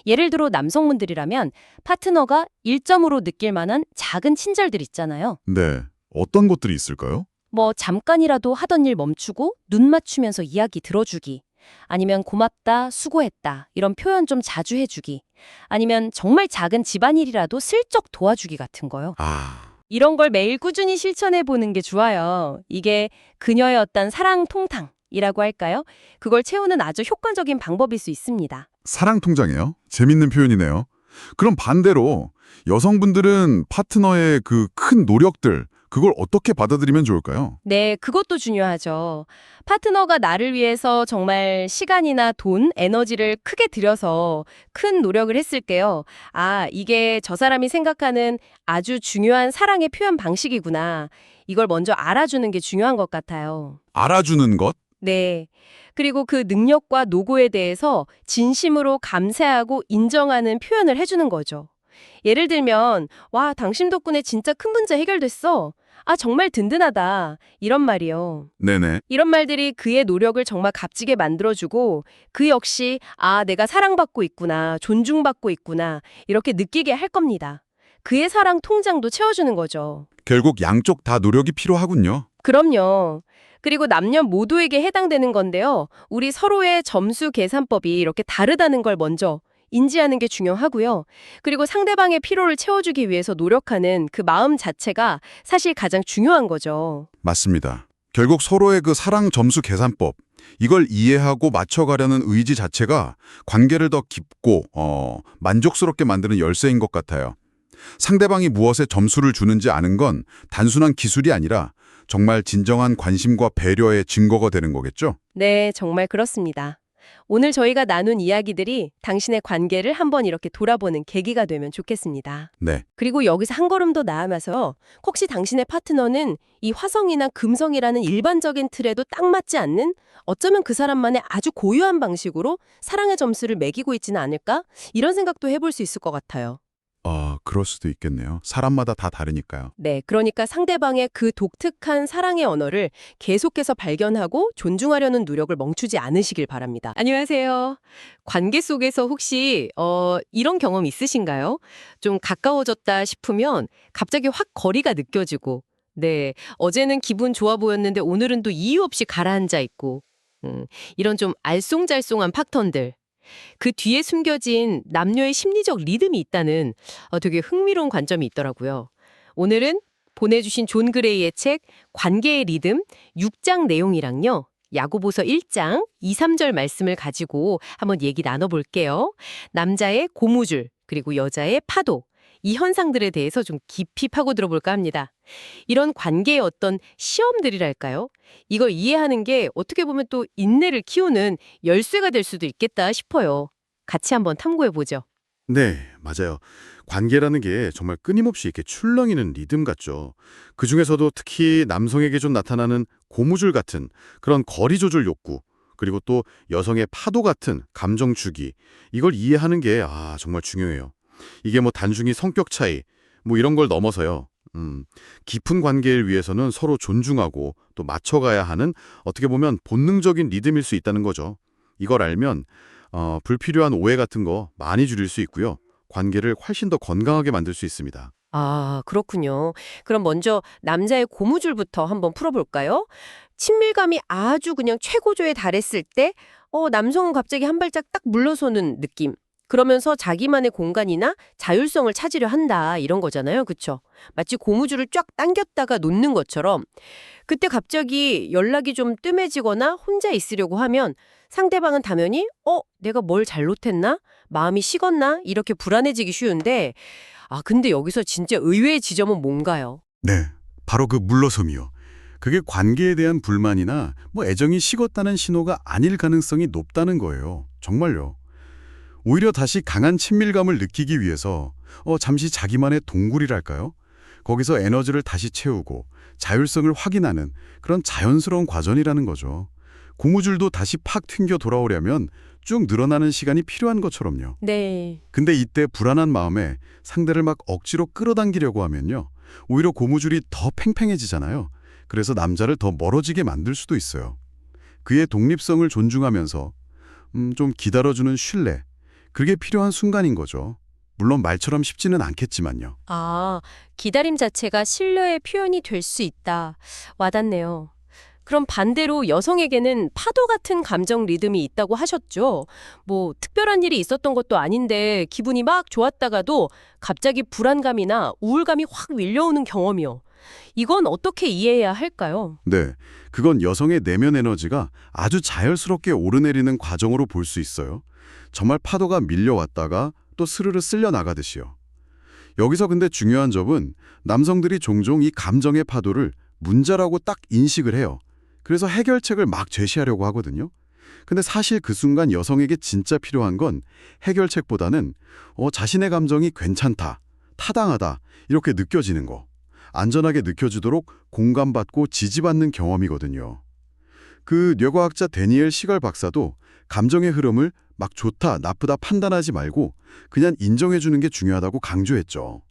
예를 들어 남성분들이라면 파트너가 1점으로 느낄 만한 작은 친절들 있잖아요. 네, 어떤 것들이 있을까요? 잠깐이라도 하던 일 멈추고 눈 맞추면서 이야기 들어주기. 아니면 고맙다, 수고했다 이런 표현 좀 자주 해주기. 아니면 정말 작은 집안일이라도 슬쩍 도와주기 같은 거요. 이런 걸 매일 꾸준히 실천해 보는 게 좋아요. 이게 그녀의 어떤 사랑 통탕이라고 할까요? 그걸 채우는 아주 효과적인 방법일 수 있습니다. 사랑 통장이에요? 재밌는 표현이네요. 그럼 반대로 여성분들은 파트너의 그 큰 노력들, 그걸 어떻게 받아들이면 좋을까요? 네, 그것도 중요하죠. 파트너가 나를 위해서 정말 시간이나 돈, 에너지를 크게 들여서 큰 노력을 했을게요. 아, 이게 저 사람이 생각하는 아주 중요한 사랑의 표현 방식이구나. 이걸 먼저 알아주는 게 중요한 것 같아요. 알아주는 것? 네. 그리고 그 능력과 노고에 대해서 진심으로 감사하고 인정하는 표현을 해주는 거죠. 예를 들면, 와, 당신 덕분에 진짜 큰 문제 해결됐어. 아, 정말 든든하다. 이런 말이요. 네네. 이런 말들이 그의 노력을 정말 값지게 만들어주고 그 역시 아, 내가 사랑받고 있구나, 존중받고 있구나 이렇게 느끼게 할 겁니다. 그의 사랑 통장도 채워주는 거죠. 결국 양쪽 다 노력이 필요하군요. 그럼요. 그리고 남녀 모두에게 해당되는 건데요. 우리 서로의 점수 계산법이 이렇게 다르다는 걸 먼저 인지하는 게 중요하고요. 그리고 상대방의 피로를 채워주기 위해서 노력하는 그 마음 자체가 사실 가장 중요한 거죠. 맞습니다. 결국 서로의 그 사랑 점수 계산법, 이걸 이해하고 맞춰가려는 의지 자체가 관계를 더 깊고 만족스럽게 만드는 열쇠인 것 같아요. 상대방이 무엇에 점수를 주는지 아는 건 단순한 기술이 아니라 정말 진정한 관심과 배려의 증거가 되는 거겠죠? 네, 정말 그렇습니다. 오늘 저희가 나눈 이야기들이 당신의 관계를 한번 이렇게 돌아보는 계기가 되면 좋겠습니다. 네. 그리고 여기서 한 걸음 더 나아가서 혹시 당신의 파트너는 이 화성이나 금성이라는 일반적인 틀에도 딱 맞지 않는 어쩌면 그 사람만의 아주 고유한 방식으로 사랑의 점수를 매기고 있지는 않을까? 이런 생각도 해볼 수 있을 것 같아요. 그럴 수도 있겠네요. 사람마다 다 다르니까요. 네, 그러니까 상대방의 그 독특한 사랑의 언어를 계속해서 발견하고 존중하려는 노력을 멈추지 않으시길 바랍니다. 안녕하세요. 관계 속에서 혹시 이런 경험 있으신가요? 좀 가까워졌다 싶으면 갑자기 확 거리가 느껴지고 네, 어제는 기분 좋아 보였는데 오늘은 또 이유 없이 가라앉아 있고 이런 좀 알쏭달쏭한 패턴들. 그 뒤에 숨겨진 남녀의 심리적 리듬이 있다는 되게 흥미로운 관점이 있더라고요. 오늘은 보내주신 존 그레이의 책 관계의 리듬 6장 내용이랑요. 야고보서 1장 2, 3절 말씀을 가지고 한번 얘기 나눠볼게요. 남자의 고무줄 그리고 여자의 파도 이 현상들에 대해서 좀 깊이 파고들어 볼까 합니다. 이런 관계의 어떤 시험들이랄까요? 이걸 이해하는 게 어떻게 보면 또 인내를 키우는 열쇠가 될 수도 있겠다 싶어요. 같이 한번 탐구해 보죠. 네, 맞아요. 관계라는 게 정말 끊임없이 이렇게 출렁이는 리듬 같죠. 그중에서도 특히 남성에게 좀 나타나는 고무줄 같은 그런 거리 조절 욕구, 그리고 또 여성의 파도 같은 감정 주기, 이걸 이해하는 게 정말 중요해요. 이게 뭐 단순히 성격 차이, 뭐 이런 걸 넘어서요. 깊은 관계를 위해서는 서로 존중하고 또 맞춰가야 하는 어떻게 보면 본능적인 리듬일 수 있다는 거죠. 이걸 알면 불필요한 오해 같은 거 많이 줄일 수 있고요. 관계를 훨씬 더 건강하게 만들 수 있습니다. 아, 그렇군요. 그럼 먼저 남자의 고무줄부터 한번 풀어볼까요? 친밀감이 아주 그냥 최고조에 달했을 때, 남성은 갑자기 한 발짝 딱 물러서는 느낌. 그러면서 자기만의 공간이나 자율성을 찾으려 한다, 이런 거잖아요. 그쵸? 마치 고무줄을 쫙 당겼다가 놓는 것처럼. 그때 갑자기 연락이 좀 뜸해지거나 혼자 있으려고 하면 상대방은 당연히, 내가 뭘 잘못했나? 마음이 식었나? 이렇게 불안해지기 쉬운데, 근데 여기서 진짜 의외의 지점은 뭔가요? 네, 바로 그 물러섬이요. 그게 관계에 대한 불만이나 뭐 애정이 식었다는 신호가 아닐 가능성이 높다는 거예요. 정말요. 오히려 다시 강한 친밀감을 느끼기 위해서 잠시 자기만의 동굴이랄까요? 거기서 에너지를 다시 채우고 자율성을 확인하는 그런 자연스러운 과정이라는 거죠. 고무줄도 다시 팍 튕겨 돌아오려면 쭉 늘어나는 시간이 필요한 것처럼요. 네. 근데 이때 불안한 마음에 상대를 막 억지로 끌어당기려고 하면요. 오히려 고무줄이 더 팽팽해지잖아요. 그래서 남자를 더 멀어지게 만들 수도 있어요. 그의 독립성을 존중하면서 좀 기다려주는 신뢰, 그게 필요한 순간인 거죠. 물론 말처럼 쉽지는 않겠지만요. 기다림 자체가 신뢰의 표현이 될 수 있다. 와닿네요. 그럼 반대로 여성에게는 파도 같은 감정 리듬이 있다고 하셨죠? 뭐 특별한 일이 있었던 것도 아닌데 기분이 막 좋았다가도 갑자기 불안감이나 우울감이 확 밀려오는 경험이요. 이건 어떻게 이해해야 할까요? 네, 그건 여성의 내면 에너지가 아주 자연스럽게 오르내리는 과정으로 볼 수 있어요. 정말 파도가 밀려왔다가 또 스르르 쓸려 나가듯이요. 여기서 근데 중요한 점은 남성들이 종종 이 감정의 파도를 문제라고 딱 인식을 해요. 그래서 해결책을 막 제시하려고 하거든요. 근데 사실 그 순간 여성에게 진짜 필요한 건 해결책보다는 자신의 감정이 괜찮다, 타당하다 이렇게 느껴지는 거. 안전하게 느껴지도록 공감받고 지지받는 경험이거든요. 그 뇌과학자 데니엘 시걸 박사도 감정의 흐름을 막 좋다, 나쁘다 판단하지 말고 그냥 인정해주는 게 중요하다고 강조했죠.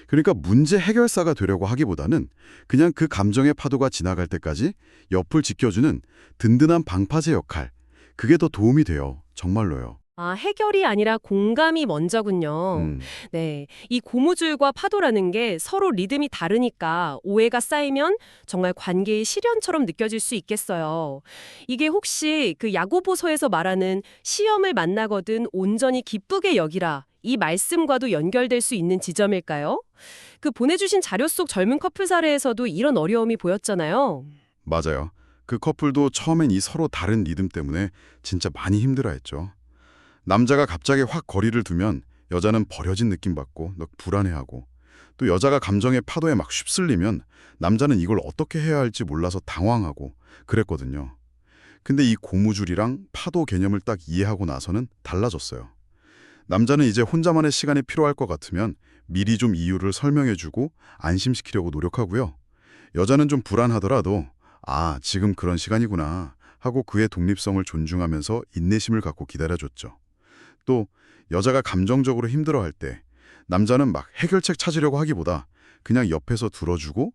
그러니까 문제 해결사가 되려고 하기보다는 그냥 그 감정의 파도가 지나갈 때까지 옆을 지켜주는 든든한 방파제 역할, 그게 더 도움이 돼요. 정말로요. 해결이 아니라 공감이 먼저군요. 네. 이 고무줄과 파도라는 게 서로 리듬이 다르니까 오해가 쌓이면 정말 관계의 시련처럼 느껴질 수 있겠어요. 이게 혹시 그 야고보서에서 말하는 시험을 만나거든 온전히 기쁘게 여기라. 이 말씀과도 연결될 수 있는 지점일까요? 그 보내주신 자료 속 젊은 커플 사례에서도 이런 어려움이 보였잖아요. 맞아요. 그 커플도 처음엔 이 서로 다른 리듬 때문에 진짜 많이 힘들어했죠. 남자가 갑자기 확 거리를 두면 여자는 버려진 느낌 받고 막 불안해하고, 또 여자가 감정의 파도에 막 휩쓸리면 남자는 이걸 어떻게 해야 할지 몰라서 당황하고 그랬거든요. 근데 이 고무줄이랑 파도 개념을 딱 이해하고 나서는 달라졌어요. 남자는 이제 혼자만의 시간이 필요할 것 같으면 미리 좀 이유를 설명해주고 안심시키려고 노력하고요. 여자는 좀 불안하더라도 지금 그런 시간이구나 하고 그의 독립성을 존중하면서 인내심을 갖고 기다려줬죠. 또 여자가 감정적으로 힘들어할 때 남자는 막 해결책 찾으려고 하기보다 그냥 옆에서 들어주고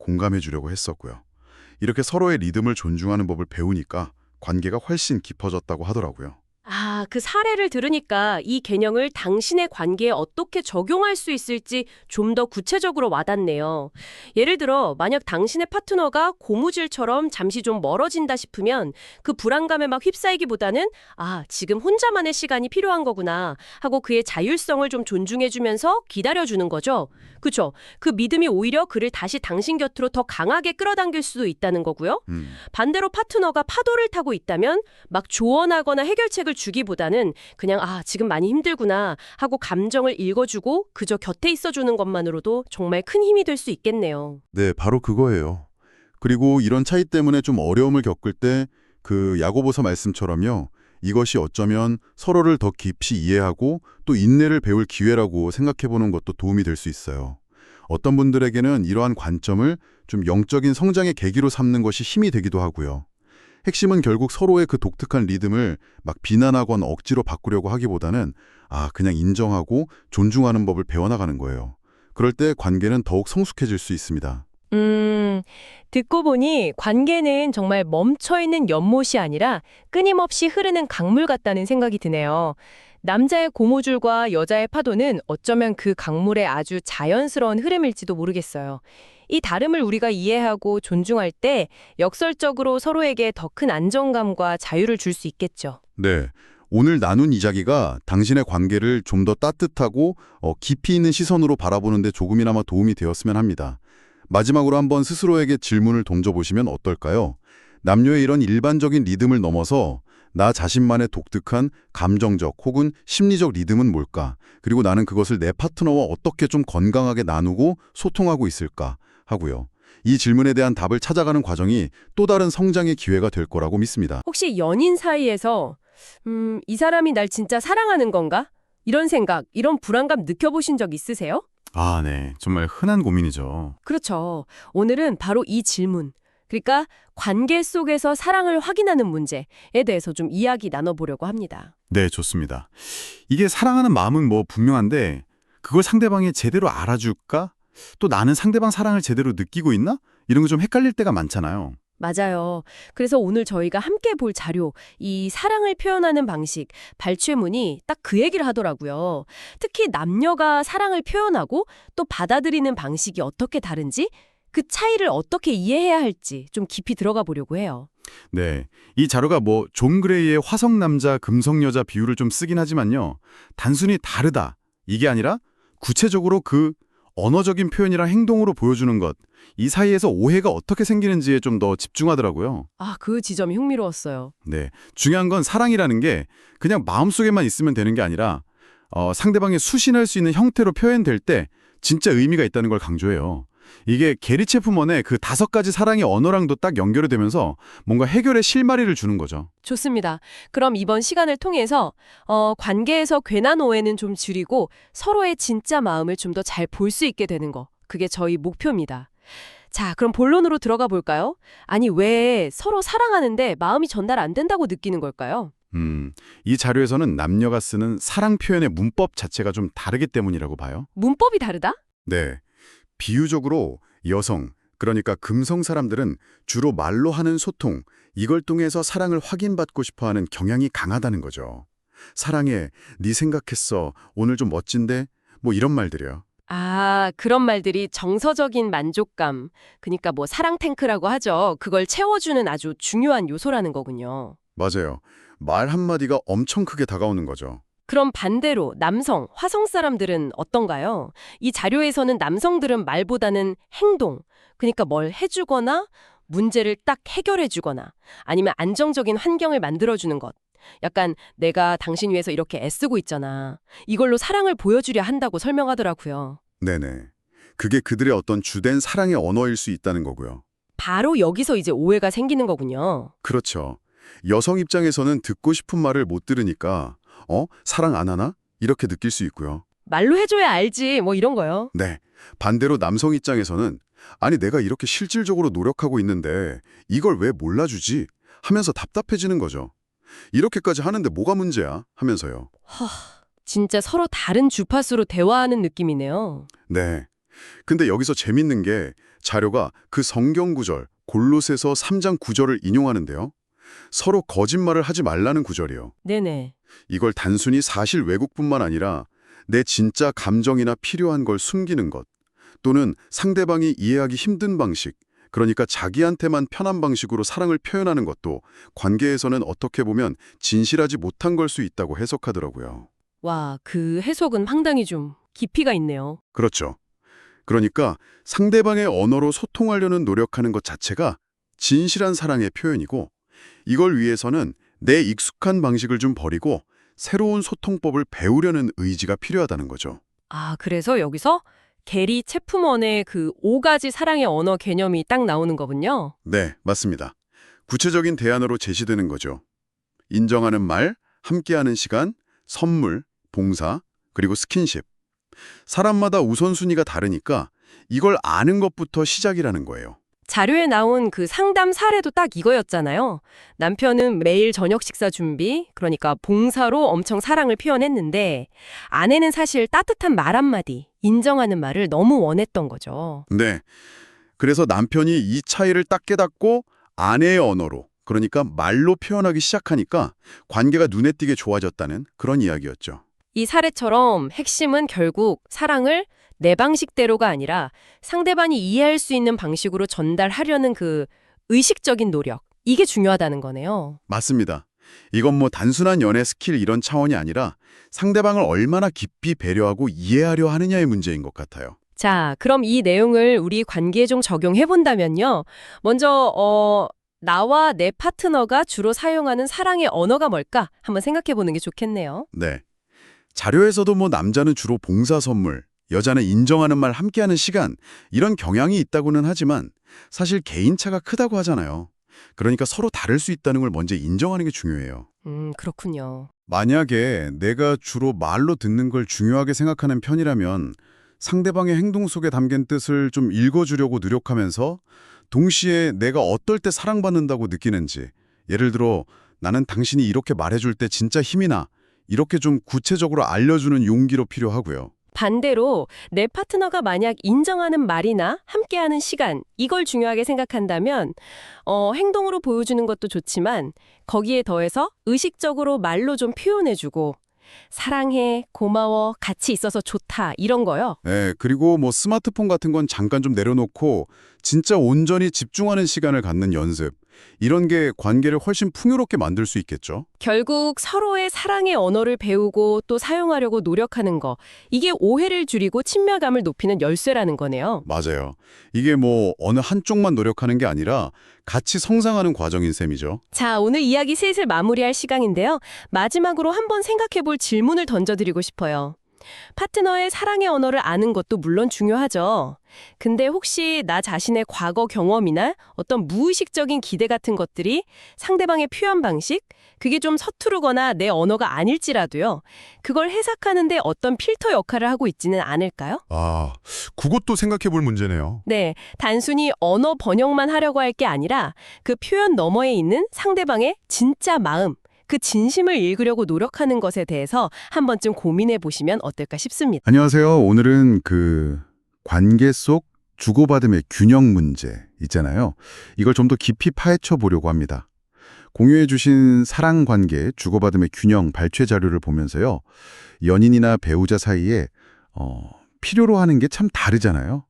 공감해주려고 했었고요. 이렇게 서로의 리듬을 존중하는 법을 배우니까 관계가 훨씬 깊어졌다고 하더라고요. 그 사례를 들으니까 이 개념을 당신의 관계에 어떻게 적용할 수 있을지 좀 더 구체적으로 와닿네요. 예를 들어 만약 당신의 파트너가 고무줄처럼 잠시 좀 멀어진다 싶으면 그 불안감에 막 휩싸이기보다는 지금 혼자만의 시간이 필요한 거구나 하고 그의 자율성을 좀 존중해주면서 기다려주는 거죠. 그쵸? 그 믿음이 오히려 그를 다시 당신 곁으로 더 강하게 끌어당길 수도 있다는 거고요. 반대로 파트너가 파도를 타고 있다면 막 조언하거나 해결책을 주기보다 하기보다는 그냥 지금 많이 힘들구나 하고 감정을 읽어주고 그저 곁에 있어주는 것만으로도 정말 큰 힘이 될 수 있겠네요. 네, 바로 그거예요. 그리고 이런 차이 때문에 좀 어려움을 겪을 때 그 야고보서 말씀처럼요. 이것이 어쩌면 서로를 더 깊이 이해하고 또 인내를 배울 기회라고 생각해보는 것도 도움이 될 수 있어요. 어떤 분들에게는 이러한 관점을 좀 영적인 성장의 계기로 삼는 것이 힘이 되기도 하고요. 핵심은 결국 서로의 그 독특한 리듬을 막 비난하거나 억지로 바꾸려고 하기보다는 그냥 인정하고 존중하는 법을 배워나가는 거예요. 그럴 때 관계는 더욱 성숙해질 수 있습니다. 듣고 보니 관계는 정말 멈춰있는 연못이 아니라 끊임없이 흐르는 강물 같다는 생각이 드네요. 남자의 고무줄과 여자의 파도는 어쩌면 그 강물의 아주 자연스러운 흐름일지도 모르겠어요. 이 다름을 우리가 이해하고 존중할 때 역설적으로 서로에게 더 큰 안정감과 자유를 줄 수 있겠죠. 네. 오늘 나눈 이야기가 당신의 관계를 좀 더 따뜻하고 깊이 있는 시선으로 바라보는 데 조금이나마 도움이 되었으면 합니다. 마지막으로 한번 스스로에게 질문을 던져보시면 어떨까요? 남녀의 이런 일반적인 리듬을 넘어서 나 자신만의 독특한 감정적 혹은 심리적 리듬은 뭘까? 그리고 나는 그것을 내 파트너와 어떻게 좀 건강하게 나누고 소통하고 있을까? 하고요. 이 질문에 대한 답을 찾아가는 과정이 또 다른 성장의 기회가 될 거라고 믿습니다. 혹시 연인 사이에서 이 사람이 날 진짜 사랑하는 건가? 이런 생각, 이런 불안감 느껴보신 적 있으세요? 네. 정말 흔한 고민이죠. 그렇죠. 오늘은 바로 이 질문, 그러니까 관계 속에서 사랑을 확인하는 문제에 대해서 좀 이야기 나눠보려고 합니다. 네, 좋습니다. 이게 사랑하는 마음은 뭐 분명한데 그걸 상대방이 제대로 알아줄까? 또 나는 상대방 사랑을 제대로 느끼고 있나? 이런 거 좀 헷갈릴 때가 많잖아요. 맞아요. 그래서 오늘 저희가 함께 볼 자료, 이 사랑을 표현하는 방식, 발췌문이 딱 그 얘기를 하더라고요. 특히 남녀가 사랑을 표현하고 또 받아들이는 방식이 어떻게 다른지, 그 차이를 어떻게 이해해야 할지 좀 깊이 들어가 보려고 해요. 네. 이 자료가 뭐 존 그레이의 화성 남자, 금성 여자 비유를 좀 쓰긴 하지만요. 단순히 다르다. 이게 아니라 구체적으로 그 언어적인 표현이랑 행동으로 보여주는 것, 이 사이에서 오해가 어떻게 생기는지에 좀 더 집중하더라고요. 그 지점이 흥미로웠어요. 네. 중요한 건 사랑이라는 게 그냥 마음속에만 있으면 되는 게 아니라 상대방이 수신할 수 있는 형태로 표현될 때 진짜 의미가 있다는 걸 강조해요. 이게 게리 체프먼의 그 5가지 사랑의 언어랑도 딱 연결이 되면서 뭔가 해결의 실마리를 주는 거죠. 좋습니다. 그럼 이번 시간을 통해서 관계에서 괜한 오해는 좀 줄이고 서로의 진짜 마음을 좀 더 잘 볼 수 있게 되는 거. 그게 저희 목표입니다. 자, 그럼 본론으로 들어가 볼까요? 아니, 왜 서로 사랑하는데 마음이 전달 안 된다고 느끼는 걸까요? 이 자료에서는 남녀가 쓰는 사랑 표현의 문법 자체가 좀 다르기 때문이라고 봐요. 문법이 다르다? 네. 비유적으로 여성, 그러니까 금성 사람들은 주로 말로 하는 소통, 이걸 통해서 사랑을 확인받고 싶어하는 경향이 강하다는 거죠. 사랑해, 네 생각했어, 오늘 좀 멋진데? 뭐 이런 말들이요. 그런 말들이 정서적인 만족감, 그러니까 뭐 사랑 탱크라고 하죠. 그걸 채워주는 아주 중요한 요소라는 거군요. 맞아요. 말 한마디가 엄청 크게 다가오는 거죠. 그럼 반대로 남성, 화성 사람들은 어떤가요? 이 자료에서는 남성들은 말보다는 행동, 그러니까 뭘 해주거나 문제를 딱 해결해주거나 아니면 안정적인 환경을 만들어주는 것. 약간 내가 당신 위해서 이렇게 애쓰고 있잖아. 이걸로 사랑을 보여주려 한다고 설명하더라고요. 네네. 그게 그들의 어떤 주된 사랑의 언어일 수 있다는 거고요. 바로 여기서 이제 오해가 생기는 거군요. 그렇죠. 여성 입장에서는 듣고 싶은 말을 못 들으니까 사랑 안 하나? 이렇게 느낄 수 있고요. 말로 해줘야 알지 뭐 이런 거요. 네. 반대로 남성 입장에서는 아니 내가 이렇게 실질적으로 노력하고 있는데 이걸 왜 몰라주지? 하면서 답답해지는 거죠. 이렇게까지 하는데 뭐가 문제야? 하면서요. 진짜 서로 다른 주파수로 대화하는 느낌이네요. 네. 근데 여기서 재밌는 게 자료가 그 성경 구절 골로새서 3장 9절을 인용하는데요. 서로 거짓말을 하지 말라는 구절이요. 네네. 이걸 단순히 사실 왜곡뿐만 아니라 내 진짜 감정이나 필요한 걸 숨기는 것 또는 상대방이 이해하기 힘든 방식, 그러니까 자기한테만 편한 방식으로 사랑을 표현하는 것도 관계에서는 어떻게 보면 진실하지 못한 걸 수 있다고 해석하더라고요. 와, 그 해석은 상당히 좀 깊이가 있네요. 그렇죠. 그러니까 상대방의 언어로 소통하려는 노력하는 것 자체가 진실한 사랑의 표현이고 이걸 위해서는 내 익숙한 방식을 좀 버리고 새로운 소통법을 배우려는 의지가 필요하다는 거죠. 아, 그래서 여기서 게리 체프먼의 그 5가지 사랑의 언어 개념이 딱 나오는 거군요. 네, 맞습니다. 구체적인 대안으로 제시되는 거죠. 인정하는 말, 함께하는 시간, 선물, 봉사, 그리고 스킨십. 사람마다 우선순위가 다르니까 이걸 아는 것부터 시작이라는 거예요. 자료에 나온 그 상담 사례도 딱 이거였잖아요. 남편은 매일 저녁 식사 준비, 그러니까 봉사로 엄청 사랑을 표현했는데 아내는 사실 따뜻한 말 한마디, 인정하는 말을 너무 원했던 거죠. 네. 그래서 남편이 이 차이를 딱 깨닫고 아내의 언어로, 그러니까 말로 표현하기 시작하니까 관계가 눈에 띄게 좋아졌다는 그런 이야기였죠. 이 사례처럼 핵심은 결국 사랑을 내 방식대로가 아니라 상대방이 이해할 수 있는 방식으로 전달하려는 그 의식적인 노력, 이게 중요하다는 거네요. 맞습니다. 이건 뭐 단순한 연애 스킬 이런 차원이 아니라 상대방을 얼마나 깊이 배려하고 이해하려 하느냐의 문제인 것 같아요. 자, 그럼 이 내용을 우리 관계에 좀 적용해 본다면요. 먼저 나와 내 파트너가 주로 사용하는 사랑의 언어가 뭘까? 한번 생각해 보는 게 좋겠네요. 네. 자료에서도 뭐 남자는 주로 봉사 선물, 여자는 인정하는 말 함께하는 시간, 이런 경향이 있다고는 하지만 사실 개인차가 크다고 하잖아요. 그러니까 서로 다를 수 있다는 걸 먼저 인정하는 게 중요해요. 그렇군요. 만약에 내가 주로 말로 듣는 걸 중요하게 생각하는 편이라면 상대방의 행동 속에 담긴 뜻을 좀 읽어주려고 노력하면서 동시에 내가 어떨 때 사랑받는다고 느끼는지, 예를 들어 나는 당신이 이렇게 말해줄 때 진짜 힘이 나, 이렇게 좀 구체적으로 알려주는 용기로 필요하고요. 반대로 내 파트너가 만약 인정하는 말이나 함께하는 시간, 이걸 중요하게 생각한다면 행동으로 보여주는 것도 좋지만 거기에 더해서 의식적으로 말로 좀 표현해주고 사랑해, 고마워, 같이 있어서 좋다 이런 거요. 네, 그리고 뭐 스마트폰 같은 건 잠깐 좀 내려놓고 진짜 온전히 집중하는 시간을 갖는 연습, 이런 게 관계를 훨씬 풍요롭게 만들 수 있겠죠. 결국 서로의 사랑의 언어를 배우고 또 사용하려고 노력하는 거, 이게 오해를 줄이고 친밀감을 높이는 열쇠라는 거네요. 맞아요. 이게 뭐 어느 한쪽만 노력하는 게 아니라 같이 성장하는 과정인 셈이죠. 자, 오늘 이야기 슬슬 마무리할 시간인데요. 마지막으로 한번 생각해 볼 질문을 던져드리고 싶어요. 파트너의 사랑의 언어를 아는 것도 물론 중요하죠. 근데 혹시 나 자신의 과거 경험이나 어떤 무의식적인 기대 같은 것들이 상대방의 표현 방식, 그게 좀 서투르거나 내 언어가 아닐지라도요. 그걸 해석하는데 어떤 필터 역할을 하고 있지는 않을까요? 아, 그것도 생각해 볼 문제네요. 네, 단순히 언어 번역만 하려고 할 게 아니라 그 표현 너머에 있는 상대방의 진짜 마음, 그 진심을 읽으려고 노력하는 것에 대해서 한 번쯤 고민해 보시면 어떨까 싶습니다. 안녕하세요. 오늘은 그 관계 속 주고받음의 균형 문제 있잖아요. 이걸 좀 더 깊이 파헤쳐 보려고 합니다. 공유해 주신 사랑 관계 주고받음의 균형 발췌 자료를 보면서요. 연인이나 배우자 사이에 필요로 하는 게 참 다르잖아요.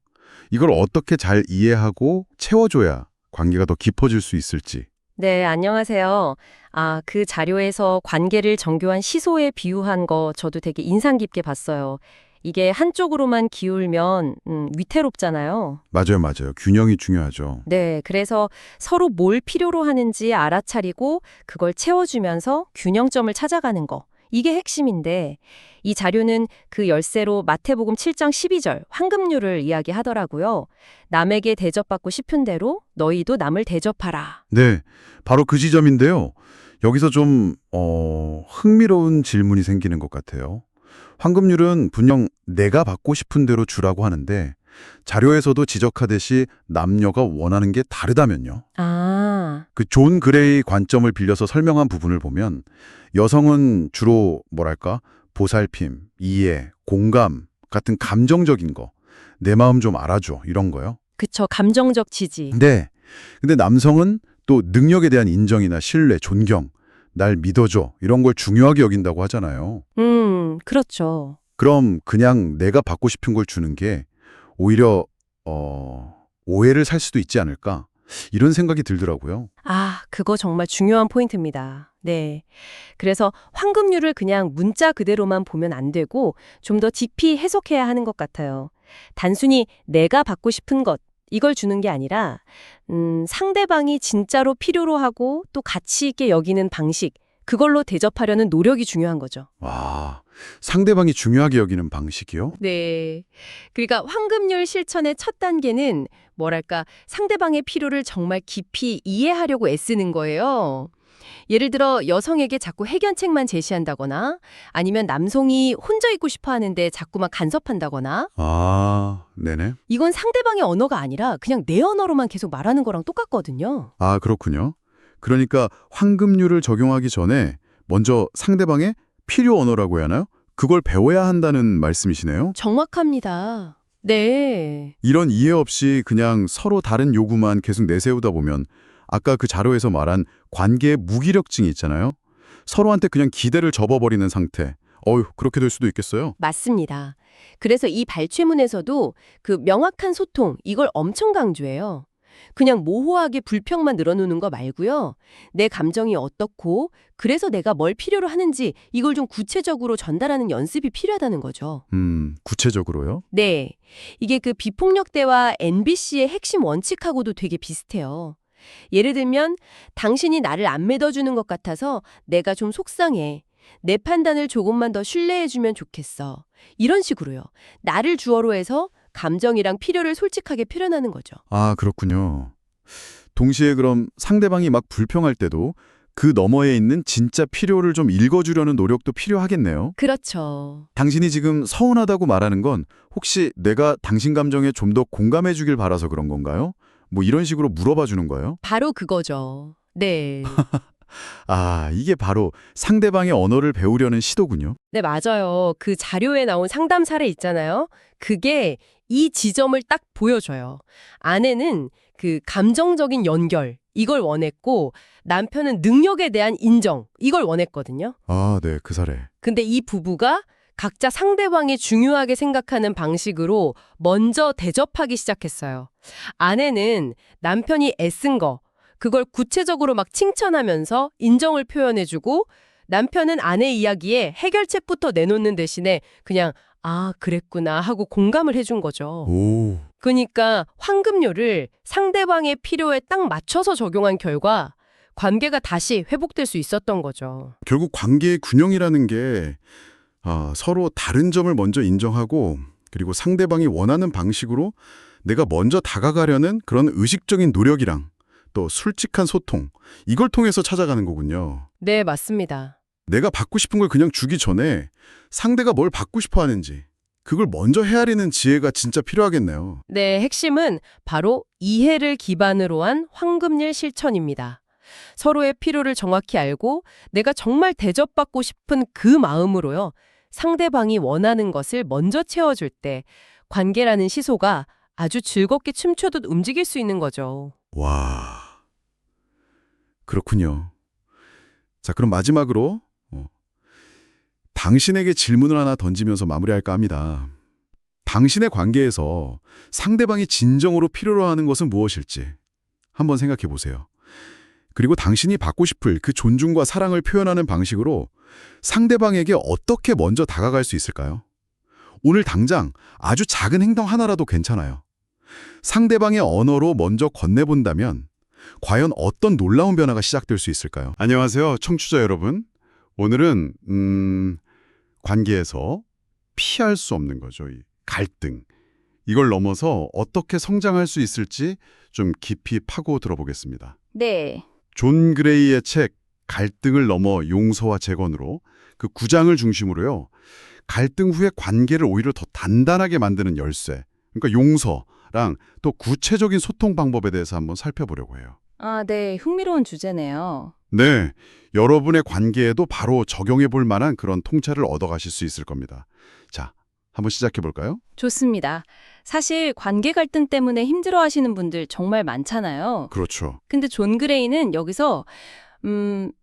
이걸 어떻게 잘 이해하고 채워줘야 관계가 더 깊어질 수 있을지. 네, 안녕하세요. 그 자료에서 관계를 정교한 시소에 비유한 거 저도 되게 인상 깊게 봤어요. 이게 한쪽으로만 기울면 위태롭잖아요. 맞아요. 균형이 중요하죠. 네, 그래서 서로 뭘 필요로 하는지 알아차리고 그걸 채워주면서 균형점을 찾아가는 거. 이게 핵심인데 이 자료는 그 열쇠로 마태복음 7장 12절 황금률을 이야기하더라고요. 남에게 대접받고 싶은 대로 너희도 남을 대접하라. 네, 바로 그 지점인데요. 여기서 좀 흥미로운 질문이 생기는 것 같아요. 황금률은 분명 내가 받고 싶은 대로 주라고 하는데 자료에서도 지적하듯이 남녀가 원하는 게 다르다면요. 그 존 그레이 관점을 빌려서 설명한 부분을 보면 여성은 주로 뭐랄까 보살핌, 이해, 공감 같은 감정적인 거, 내 마음 좀 알아줘 이런 거요. 그쵸, 감정적 지지. 네. 근데 남성은 또 능력에 대한 인정이나 신뢰, 존경, 날 믿어줘 이런 걸 중요하게 여긴다고 하잖아요. 그렇죠. 그럼 그냥 내가 받고 싶은 걸 주는 게 오히려 오해를 살 수도 있지 않을까? 이런 생각이 들더라고요. 그거 정말 중요한 포인트입니다. 네. 그래서 황금률을 그냥 문자 그대로만 보면 안 되고 좀 더 깊이 해석해야 하는 것 같아요. 단순히 내가 받고 싶은 것, 이걸 주는 게 아니라 상대방이 진짜로 필요로 하고 또 가치 있게 여기는 방식, 그걸로 대접하려는 노력이 중요한 거죠. 와, 상대방이 중요하게 여기는 방식이요? 네. 그러니까 황금률 실천의 첫 단계는 뭐랄까 상대방의 필요를 정말 깊이 이해하려고 애쓰는 거예요. 예를 들어 여성에게 자꾸 해결책만 제시한다거나 아니면 남성이 혼자 있고 싶어 하는데 자꾸만 간섭한다거나 아, 네네. 이건 상대방의 언어가 아니라 그냥 내 언어로만 계속 말하는 거랑 똑같거든요. 아, 그렇군요. 그러니까 황금률을 적용하기 전에 먼저 상대방의 필요 언어라고 해야 하나요? 그걸 배워야 한다는 말씀이시네요. 정확합니다. 네. 이런 이해 없이 그냥 서로 다른 요구만 계속 내세우다 보면 아까 그 자료에서 말한 관계의 무기력증이 있잖아요. 서로한테 그냥 기대를 접어버리는 상태. 그렇게 될 수도 있겠어요. 맞습니다. 그래서 이 발췌문에서도 그 명확한 소통, 이걸 엄청 강조해요. 그냥 모호하게 불평만 늘어놓는 거 말고요. 내 감정이 어떻고 그래서 내가 뭘 필요로 하는지 이걸 좀 구체적으로 전달하는 연습이 필요하다는 거죠. 구체적으로요? 네. 이게 그 비폭력 대화 NBC의 핵심 원칙하고도 되게 비슷해요. 예를 들면 당신이 나를 안 믿어주는 것 같아서 내가 좀 속상해. 내 판단을 조금만 더 신뢰해주면 좋겠어. 이런 식으로요. 나를 주어로 해서 감정이랑 필요를 솔직하게 표현하는 거죠. 아, 그렇군요. 동시에 그럼 상대방이 막 불평할 때도 그 너머에 있는 진짜 필요를 좀 읽어주려는 노력도 필요하겠네요. 그렇죠. 당신이 지금 서운하다고 말하는 건 혹시 내가 당신 감정에 좀 더 공감해 주길 바라서 그런 건가요? 뭐 이런 식으로 물어봐 주는 거예요? 바로 그거죠. 네. 아, 이게 바로 상대방의 언어를 배우려는 시도군요. 네, 맞아요. 그 자료에 나온 상담 사례 있잖아요. 그게 이 지점을 딱 보여줘요. 아내는 그 감정적인 연결, 이걸 원했고 남편은 능력에 대한 인정, 이걸 원했거든요. 아, 네, 그 사례. 근데 이 부부가 각자 상대방이 중요하게 생각하는 방식으로 먼저 대접하기 시작했어요. 아내는 남편이 애쓴 거, 그걸 구체적으로 막 칭찬하면서 인정을 표현해주고 남편은 아내 이야기에 해결책부터 내놓는 대신에 그냥 아, 그랬구나 하고 공감을 해준 거죠. 오, 그러니까 황금률을 상대방의 필요에 딱 맞춰서 적용한 결과 관계가 다시 회복될 수 있었던 거죠. 결국 관계의 균형이라는 게 서로 다른 점을 먼저 인정하고 그리고 상대방이 원하는 방식으로 내가 먼저 다가가려는 그런 의식적인 노력이랑 또 솔직한 소통, 이걸 통해서 찾아가는 거군요. 네, 맞습니다. 내가 받고 싶은 걸 그냥 주기 전에 상대가 뭘 받고 싶어 하는지 그걸 먼저 헤아리는 지혜가 진짜 필요하겠네요. 네, 핵심은 바로 이해를 기반으로 한 황금률 실천입니다. 서로의 필요를 정확히 알고 내가 정말 대접받고 싶은 그 마음으로요. 상대방이 원하는 것을 먼저 채워줄 때 관계라는 시소가 아주 즐겁게 춤추듯 움직일 수 있는 거죠. 와, 그렇군요. 자, 그럼 마지막으로 당신에게 질문을 하나 던지면서 마무리할까 합니다. 당신의 관계에서 상대방이 진정으로 필요로 하는 것은 무엇일지 한번 생각해 보세요. 그리고 당신이 받고 싶을 그 존중과 사랑을 표현하는 방식으로 상대방에게 어떻게 먼저 다가갈 수 있을까요? 오늘 당장 아주 작은 행동 하나라도 괜찮아요. 상대방의 언어로 먼저 건네본다면 과연 어떤 놀라운 변화가 시작될 수 있을까요? 안녕하세요, 청취자 여러분. 오늘은 관계에서 피할 수 없는 거죠. 이 갈등. 이걸 넘어서 어떻게 성장할 수 있을지 좀 깊이 파고 들어보겠습니다. 네. 존 그레이의 책 갈등을 넘어 용서와 재건으로 그 9장을 중심으로요. 갈등 후의 관계를 오히려 더 단단하게 만드는 열쇠, 그러니까 용서랑 또 구체적인 소통 방법에 대해서 한번 살펴보려고 해요. 아, 네. 흥미로운 주제네요. 네, 여러분의 관계에도 바로 적용해 볼 만한 그런 통찰을 얻어가실 수 있을 겁니다. 자, 한번 시작해 볼까요? 좋습니다. 사실 관계 갈등 때문에 힘들어하시는 분들 정말 많잖아요. 그렇죠. 근데 존 그레이는 여기서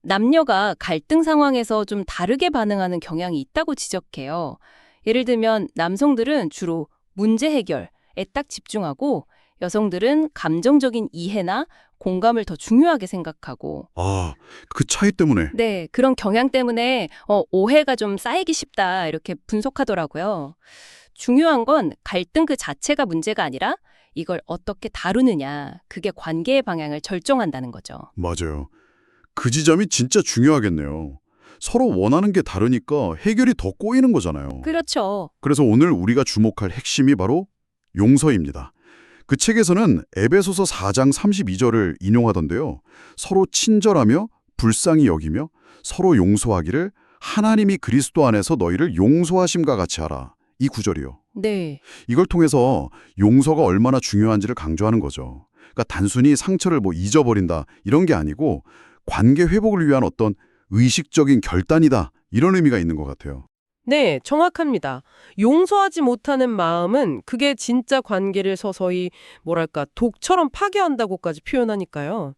남녀가 갈등 상황에서 좀 다르게 반응하는 경향이 있다고 지적해요. 예를 들면 남성들은 주로 문제 해결에 딱 집중하고 여성들은 감정적인 이해나 공감을 더 중요하게 생각하고 그 차이 때문에. 네, 그런 경향 때문에 오해가 좀 쌓이기 쉽다 이렇게 분석하더라고요. 중요한 건 갈등 그 자체가 문제가 아니라 이걸 어떻게 다루느냐, 그게 관계의 방향을 결정한다는 거죠. 맞아요. 그 지점이 진짜 중요하겠네요. 서로 원하는 게 다르니까 해결이 더 꼬이는 거잖아요. 그렇죠. 그래서 오늘 우리가 주목할 핵심이 바로 용서입니다. 그 책에서는 에베소서 4장 32절을 인용하던데요. 서로 친절하며 불쌍히 여기며 서로 용서하기를 하나님이 그리스도 안에서 너희를 용서하심과 같이 하라. 이 구절이요. 네. 이걸 통해서 용서가 얼마나 중요한지를 강조하는 거죠. 그러니까 단순히 상처를 잊어버린다 이런 게 아니고 관계 회복을 위한 어떤 의식적인 결단이다 이런 의미가 있는 것 같아요. 네, 정확합니다. 용서하지 못하는 마음은 그게 진짜 관계를 서서히 뭐랄까 독처럼 파괴한다고까지 표현하니까요.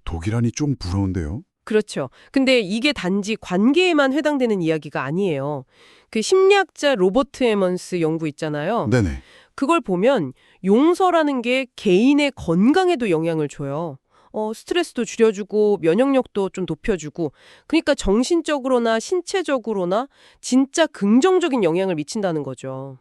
독이라니 좀 부러운데요. 그렇죠. 근데 이게 단지 관계에만 해당되는 이야기가 아니에요. 그 심리학자 로버트 에먼스 연구 있잖아요. 네네. 그걸 보면 용서라는 게 개인의 건강에도 영향을 줘요. 스트레스도 줄여주고 면역력도 좀 높여주고 그러니까 정신적으로나 신체적으로나 진짜 긍정적인 영향을 미친다는 거죠.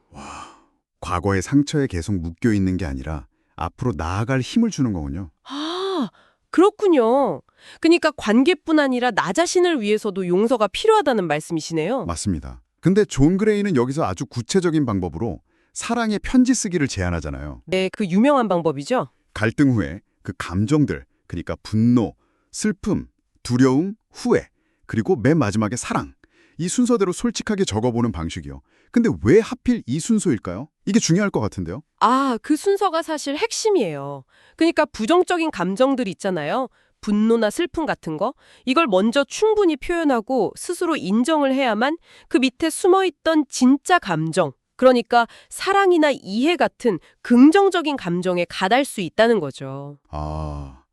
과거의 상처에 계속 묶여 있는 게 아니라 앞으로 나아갈 힘을 주는 거군요. 아, 그렇군요. 그러니까 관계뿐 아니라 나 자신을 위해서도 용서가 필요하다는 말씀이시네요. 맞습니다. 근데 존 그레이는 여기서 아주 구체적인 방법으로 사랑의 편지 쓰기를 제안하잖아요. 네, 그 유명한 방법이죠. 갈등 후에 그 감정들, 그러니까 분노, 슬픔, 두려움, 후회, 그리고 맨 마지막에 사랑. 이 순서대로 솔직하게 적어보는 방식이요. 근데 왜 하필 이 순서일까요? 이게 중요할 것 같은데요. 아, 그 순서가 사실 핵심이에요. 그러니까 부정적인 감정들 있잖아요. 분노나 슬픔 같은 거. 이걸 먼저 충분히 표현하고 스스로 인정을 해야만 그 밑에 숨어있던 진짜 감정, 그러니까 사랑이나 이해 같은 긍정적인 감정에 가닿을 수 있다는 거죠. 아,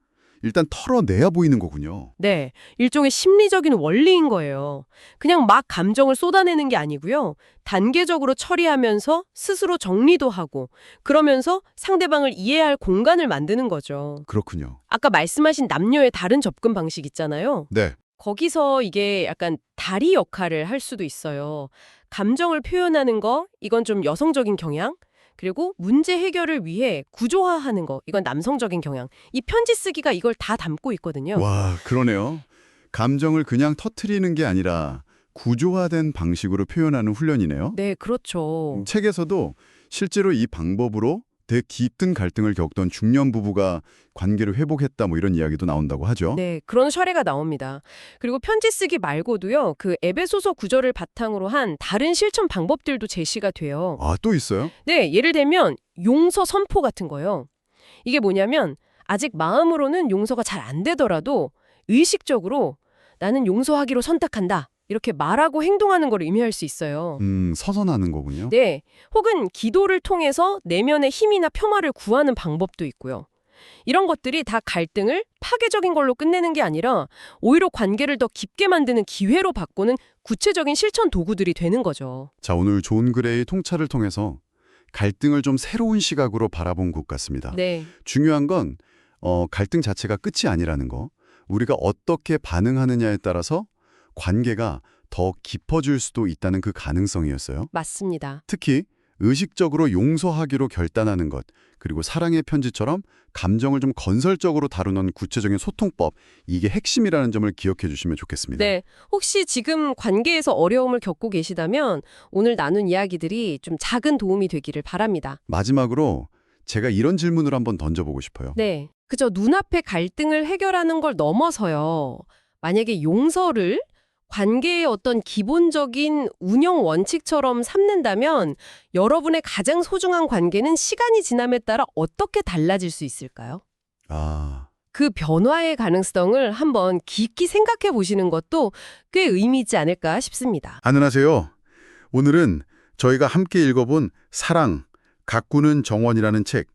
일단 털어내야 보이는 거군요. 네, 일종의 심리적인 원리인 거예요. 그냥 막 감정을 쏟아내는 게 아니고요. 단계적으로 처리하면서 스스로 정리도 하고 그러면서 상대방을 이해할 공간을 만드는 거죠. 그렇군요. 아까 말씀하신 남녀의 다른 접근 방식 있잖아요. 네. 거기서 이게 약간 다리 역할을 할 수도 있어요. 감정을 표현하는 거, 이건 좀 여성적인 경향. 그리고 문제 해결을 위해 구조화하는 거, 이건 남성적인 경향. 이 편지 쓰기가 이걸 다 담고 있거든요. 와, 그러네요. 감정을 그냥 터트리는 게 아니라 구조화된 방식으로 표현하는 훈련이네요. 네, 그렇죠. 책에서도 실제로 이 방법으로 되게 깊은 갈등을 겪던 중년 부부가 관계를 회복했다 뭐 이런 이야기도 나온다고 하죠. 네, 그런 사례가 나옵니다. 그리고 편지 쓰기 말고도요, 그 에베소서 구절을 바탕으로 한 다른 실천 방법들도 제시가 돼요. 아, 또 있어요? 네, 예를 들면 용서 선포 같은 거요. 이게 뭐냐면 아직 마음으로는 용서가 잘 안 되더라도 의식적으로 나는 용서하기로 선택한다. 이렇게 말하고 행동하는 걸 의미할 수 있어요. 선언하는 거군요. 네, 혹은 기도를 통해서 내면의 힘이나 평화를 구하는 방법도 있고요. 이런 것들이 다 갈등을 파괴적인 걸로 끝내는 게 아니라 오히려 관계를 더 깊게 만드는 기회로 바꾸는 구체적인 실천 도구들이 되는 거죠. 자, 오늘 존 그레이의 통찰을 통해서 갈등을 좀 새로운 시각으로 바라본 것 같습니다. 네, 중요한 건 갈등 자체가 끝이 아니라는 거. 우리가 어떻게 반응하느냐에 따라서 관계가 더 깊어질 수도 있다는 그 가능성이었어요. 맞습니다. 특히 의식적으로 용서하기로 결단하는 것, 그리고 사랑의 편지처럼 감정을 좀 건설적으로 다루는 구체적인 소통법, 이게 핵심이라는 점을 기억해 주시면 좋겠습니다. 네, 혹시 지금 관계에서 어려움을 겪고 계시다면 오늘 나눈 이야기들이 좀 작은 도움이 되기를 바랍니다. 마지막으로 제가 이런 질문을 한번 던져보고 싶어요. 네, 그저 눈앞의 갈등을 해결하는 걸 넘어서요. 만약에 용서를 관계의 어떤 기본적인 운영 원칙처럼 삼는다면 여러분의 가장 소중한 관계는 시간이 지남에 따라 어떻게 달라질 수 있을까요? 아, 그 변화의 가능성을 한번 깊이 생각해 보시는 것도 꽤 의미 있지 않을까 싶습니다. 안녕하세요. 오늘은 저희가 함께 읽어본 사랑, 가꾸는 정원이라는 책,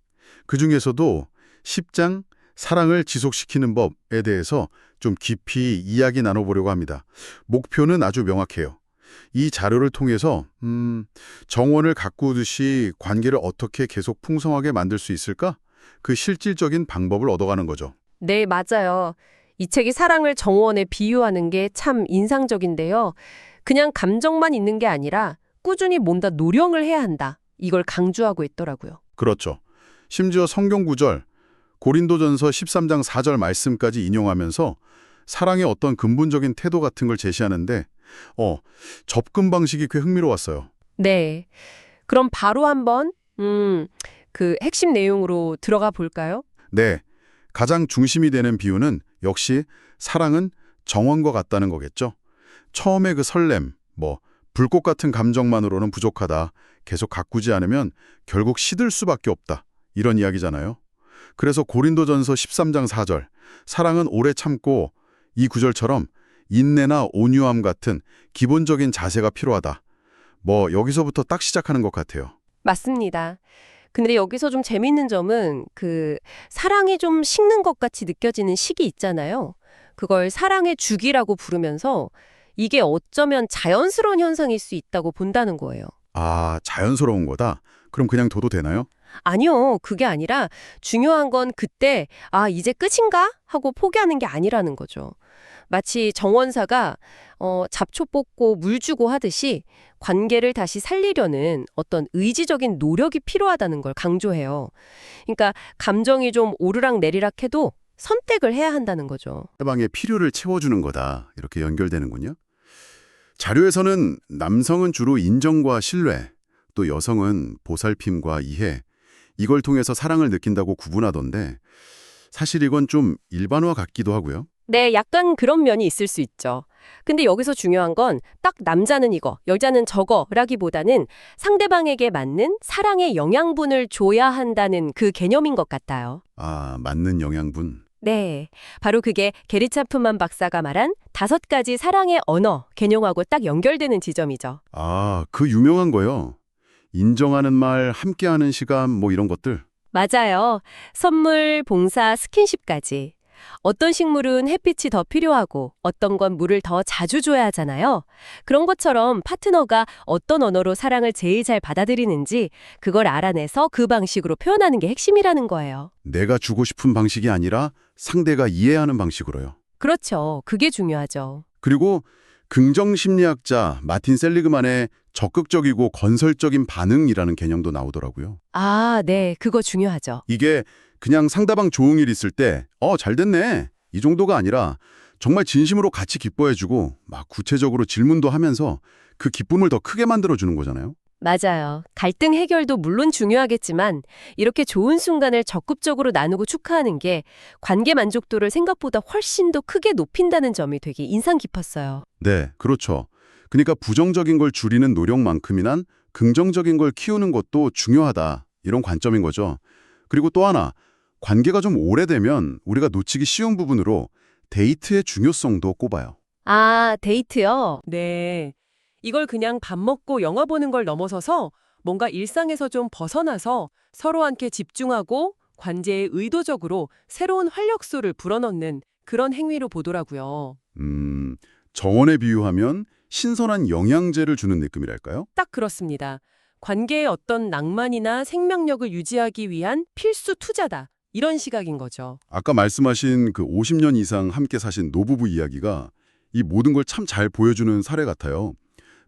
그중에서도 10장 사랑을 지속시키는 법에 대해서 좀 깊이 이야기 나눠보려고 합니다. 목표는 아주 명확해요. 이 자료를 통해서 정원을 가꾸듯이 관계를 어떻게 계속 풍성하게 만들 수 있을까? 그 실질적인 방법을 얻어가는 거죠. 네, 맞아요. 이 책이 사랑을 정원에 비유하는 게 참 인상적인데요. 그냥 감정만 있는 게 아니라 꾸준히 뭔가 노력을 해야 한다. 이걸 강조하고 있더라고요. 그렇죠. 심지어 성경 구절, 고린도전서 13장 4절 말씀까지 인용하면서 사랑의 어떤 근본적인 태도 같은 걸 제시하는데 접근 방식이 꽤 흥미로웠어요. 네. 그럼 바로 한번 그 핵심 내용으로 들어가 볼까요? 네, 가장 중심이 되는 비유는 역시 사랑은 정원과 같다는 거겠죠. 처음에 그 설렘, 불꽃 같은 감정만으로는 부족하다. 계속 가꾸지 않으면 결국 시들 수밖에 없다. 이런 이야기잖아요. 그래서 고린도전서 13장 4절, 사랑은 오래 참고 이 구절처럼 인내나 온유함 같은 기본적인 자세가 필요하다. 여기서부터 딱 시작하는 것 같아요. 맞습니다. 근데 여기서 좀 재밌는 점은 그 사랑이 좀 식는 것 같이 느껴지는 시기 있잖아요. 그걸 사랑의 주기라고 부르면서 이게 어쩌면 자연스러운 현상일 수 있다고 본다는 거예요. 아, 자연스러운 거다? 그럼 그냥 둬도 되나요? 아니요, 그게 아니라 중요한 건 그때 이제 끝인가? 하고 포기하는 게 아니라는 거죠. 마치 정원사가 잡초 뽑고 물 주고 하듯이 관계를 다시 살리려는 어떤 의지적인 노력이 필요하다는 걸 강조해요. 그러니까 감정이 좀 오르락 내리락 해도 선택을 해야 한다는 거죠. 상대방의 필요를 채워주는 거다. 이렇게 연결되는군요. 자료에서는 남성은 주로 인정과 신뢰, 또 여성은 보살핌과 이해, 이걸 통해서 사랑을 느낀다고 구분하던데 사실 이건 좀 일반화 같기도 하고요. 네, 약간 그런 면이 있을 수 있죠. 근데 여기서 중요한 건 딱 남자는 이거, 여자는 저거라기보다는 상대방에게 맞는 사랑의 영양분을 줘야 한다는 그 개념인 것 같아요. 아, 맞는 영양분. 네, 바로 그게 게리 차프만 박사가 말한 5가지 사랑의 언어 개념하고 딱 연결되는 지점이죠. 아, 그 유명한 거요. 인정하는 말, 함께하는 시간, 이런 것들. 맞아요. 선물, 봉사, 스킨십까지. 어떤 식물은 햇빛이 더 필요하고 어떤 건 물을 더 자주 줘야 하잖아요. 그런 것처럼 파트너가 어떤 언어로 사랑을 제일 잘 받아들이는지 그걸 알아내서 그 방식으로 표현하는 게 핵심이라는 거예요. 내가 주고 싶은 방식이 아니라 상대가 이해하는 방식으로요. 그렇죠. 그게 중요하죠. 그리고 긍정심리학자 마틴 셀리그만의 적극적이고 건설적인 반응이라는 개념도 나오더라고요. 네. 그거 중요하죠. 이게 그냥 상대방 좋은 일 있을 때 잘 됐네. 이 정도가 아니라 정말 진심으로 같이 기뻐해주고 막 구체적으로 질문도 하면서 그 기쁨을 더 크게 만들어주는 거잖아요. 맞아요. 갈등 해결도 물론 중요하겠지만 이렇게 좋은 순간을 적극적으로 나누고 축하하는 게 관계 만족도를 생각보다 훨씬 더 크게 높인다는 점이 되게 인상 깊었어요. 네, 그렇죠. 그러니까 부정적인 걸 줄이는 노력만큼이나 긍정적인 걸 키우는 것도 중요하다. 이런 관점인 거죠. 그리고 또 하나, 관계가 좀 오래되면 우리가 놓치기 쉬운 부분으로 데이트의 중요성도 꼽아요. 데이트요? 네. 이걸 그냥 밥 먹고 영화 보는 걸 넘어서서 뭔가 일상에서 좀 벗어나서 서로한테 집중하고 관계에 의도적으로 새로운 활력소를 불어넣는 그런 행위로 보더라고요. 정원에 비유하면 신선한 영양제를 주는 느낌이랄까요? 딱 그렇습니다. 관계의 어떤 낭만이나 생명력을 유지하기 위한 필수 투자다. 이런 시각인 거죠. 아까 말씀하신 그 50년 이상 함께 사신 노부부 이야기가 이 모든 걸 참 잘 보여주는 사례 같아요.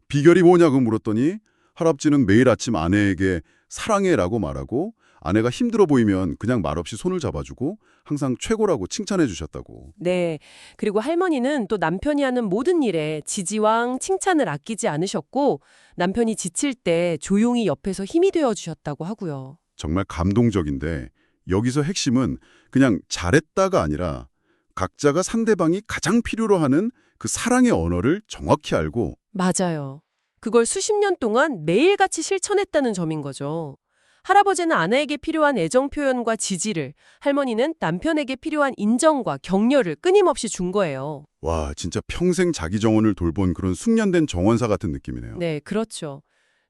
비결이 뭐냐고 물었더니 할아버지는 매일 아침 아내에게 사랑해라고 말하고 아내가 힘들어 보이면 그냥 말없이 손을 잡아주고 항상 최고라고 칭찬해 주셨다고. 네. 그리고 할머니는 또 남편이 하는 모든 일에 지지왕 칭찬을 아끼지 않으셨고 남편이 지칠 때 조용히 옆에서 힘이 되어 주셨다고 하고요. 정말 감동적인데 여기서 핵심은 그냥 잘했다가 아니라 각자가 상대방이 가장 필요로 하는 그 사랑의 언어를 정확히 알고 맞아요. 그걸 수십 년 동안 매일같이 실천했다는 점인 거죠. 할아버지는 아내에게 필요한 애정 표현과 지지를, 할머니는 남편에게 필요한 인정과 격려를 끊임없이 준 거예요. 와, 진짜 평생 자기 정원을 돌본 그런 숙련된 정원사 같은 느낌이네요. 네, 그렇죠.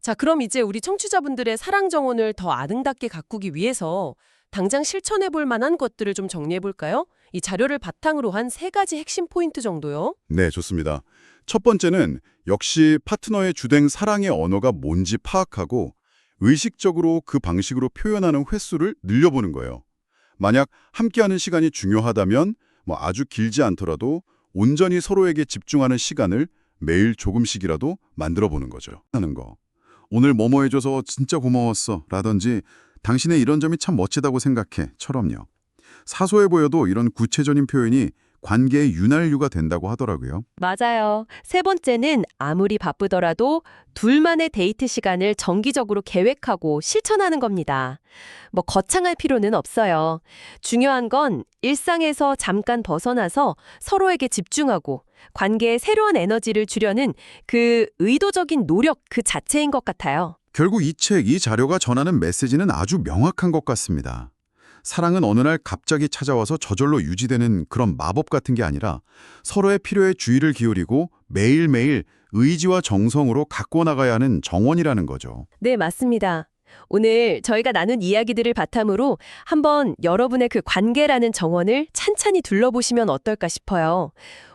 자, 그럼 이제 우리 청취자분들의 사랑 정원을 더 아름답게 가꾸기 위해서 당장 실천해 볼 만한 것들을 좀 정리해 볼까요? 이 자료를 바탕으로 한 3가지 핵심 포인트 정도요. 네, 좋습니다. 첫 번째는 역시 파트너의 주된 사랑의 언어가 뭔지 파악하고 의식적으로 그 방식으로 표현하는 횟수를 늘려보는 거예요. 만약 함께하는 시간이 중요하다면 아주 길지 않더라도 온전히 서로에게 집중하는 시간을 매일 조금씩이라도 만들어 보는 거죠. 하는 거. 오늘 뭐뭐 해줘서 진짜 고마웠어 라든지 당신의 이런 점이 참 멋지다고 생각해 처럼요. 사소해 보여도 이런 구체적인 표현이 관계의 윤활유가 된다고 하더라고요. 맞아요. 세 번째는 아무리 바쁘더라도 둘만의 데이트 시간을 정기적으로 계획하고 실천하는 겁니다. 뭐 거창할 필요는 없어요. 중요한 건 일상에서 잠깐 벗어나서 서로에게 집중하고 관계에 새로운 에너지를 주려는 그 의도적인 노력 그 자체인 것 같아요. 결국 이 책, 이 자료가 전하는 메시지는 아주 명확한 것 같습니다. 사랑은 어느 날 갑자기 찾아와서 저절로 유지되는 그런 마법 같은 게 아니라 서로의 필요에 주의를 기울이고 매일매일 의지와 정성으로 가꿔 나가야 하는 정원이라는 거죠. 네, 맞습니다. 오늘 저희가 나눈 이야기들을 바탕으로 한번 여러분의 그 관계라는 정원을 찬찬히 둘러보시면 어떨까 싶어요.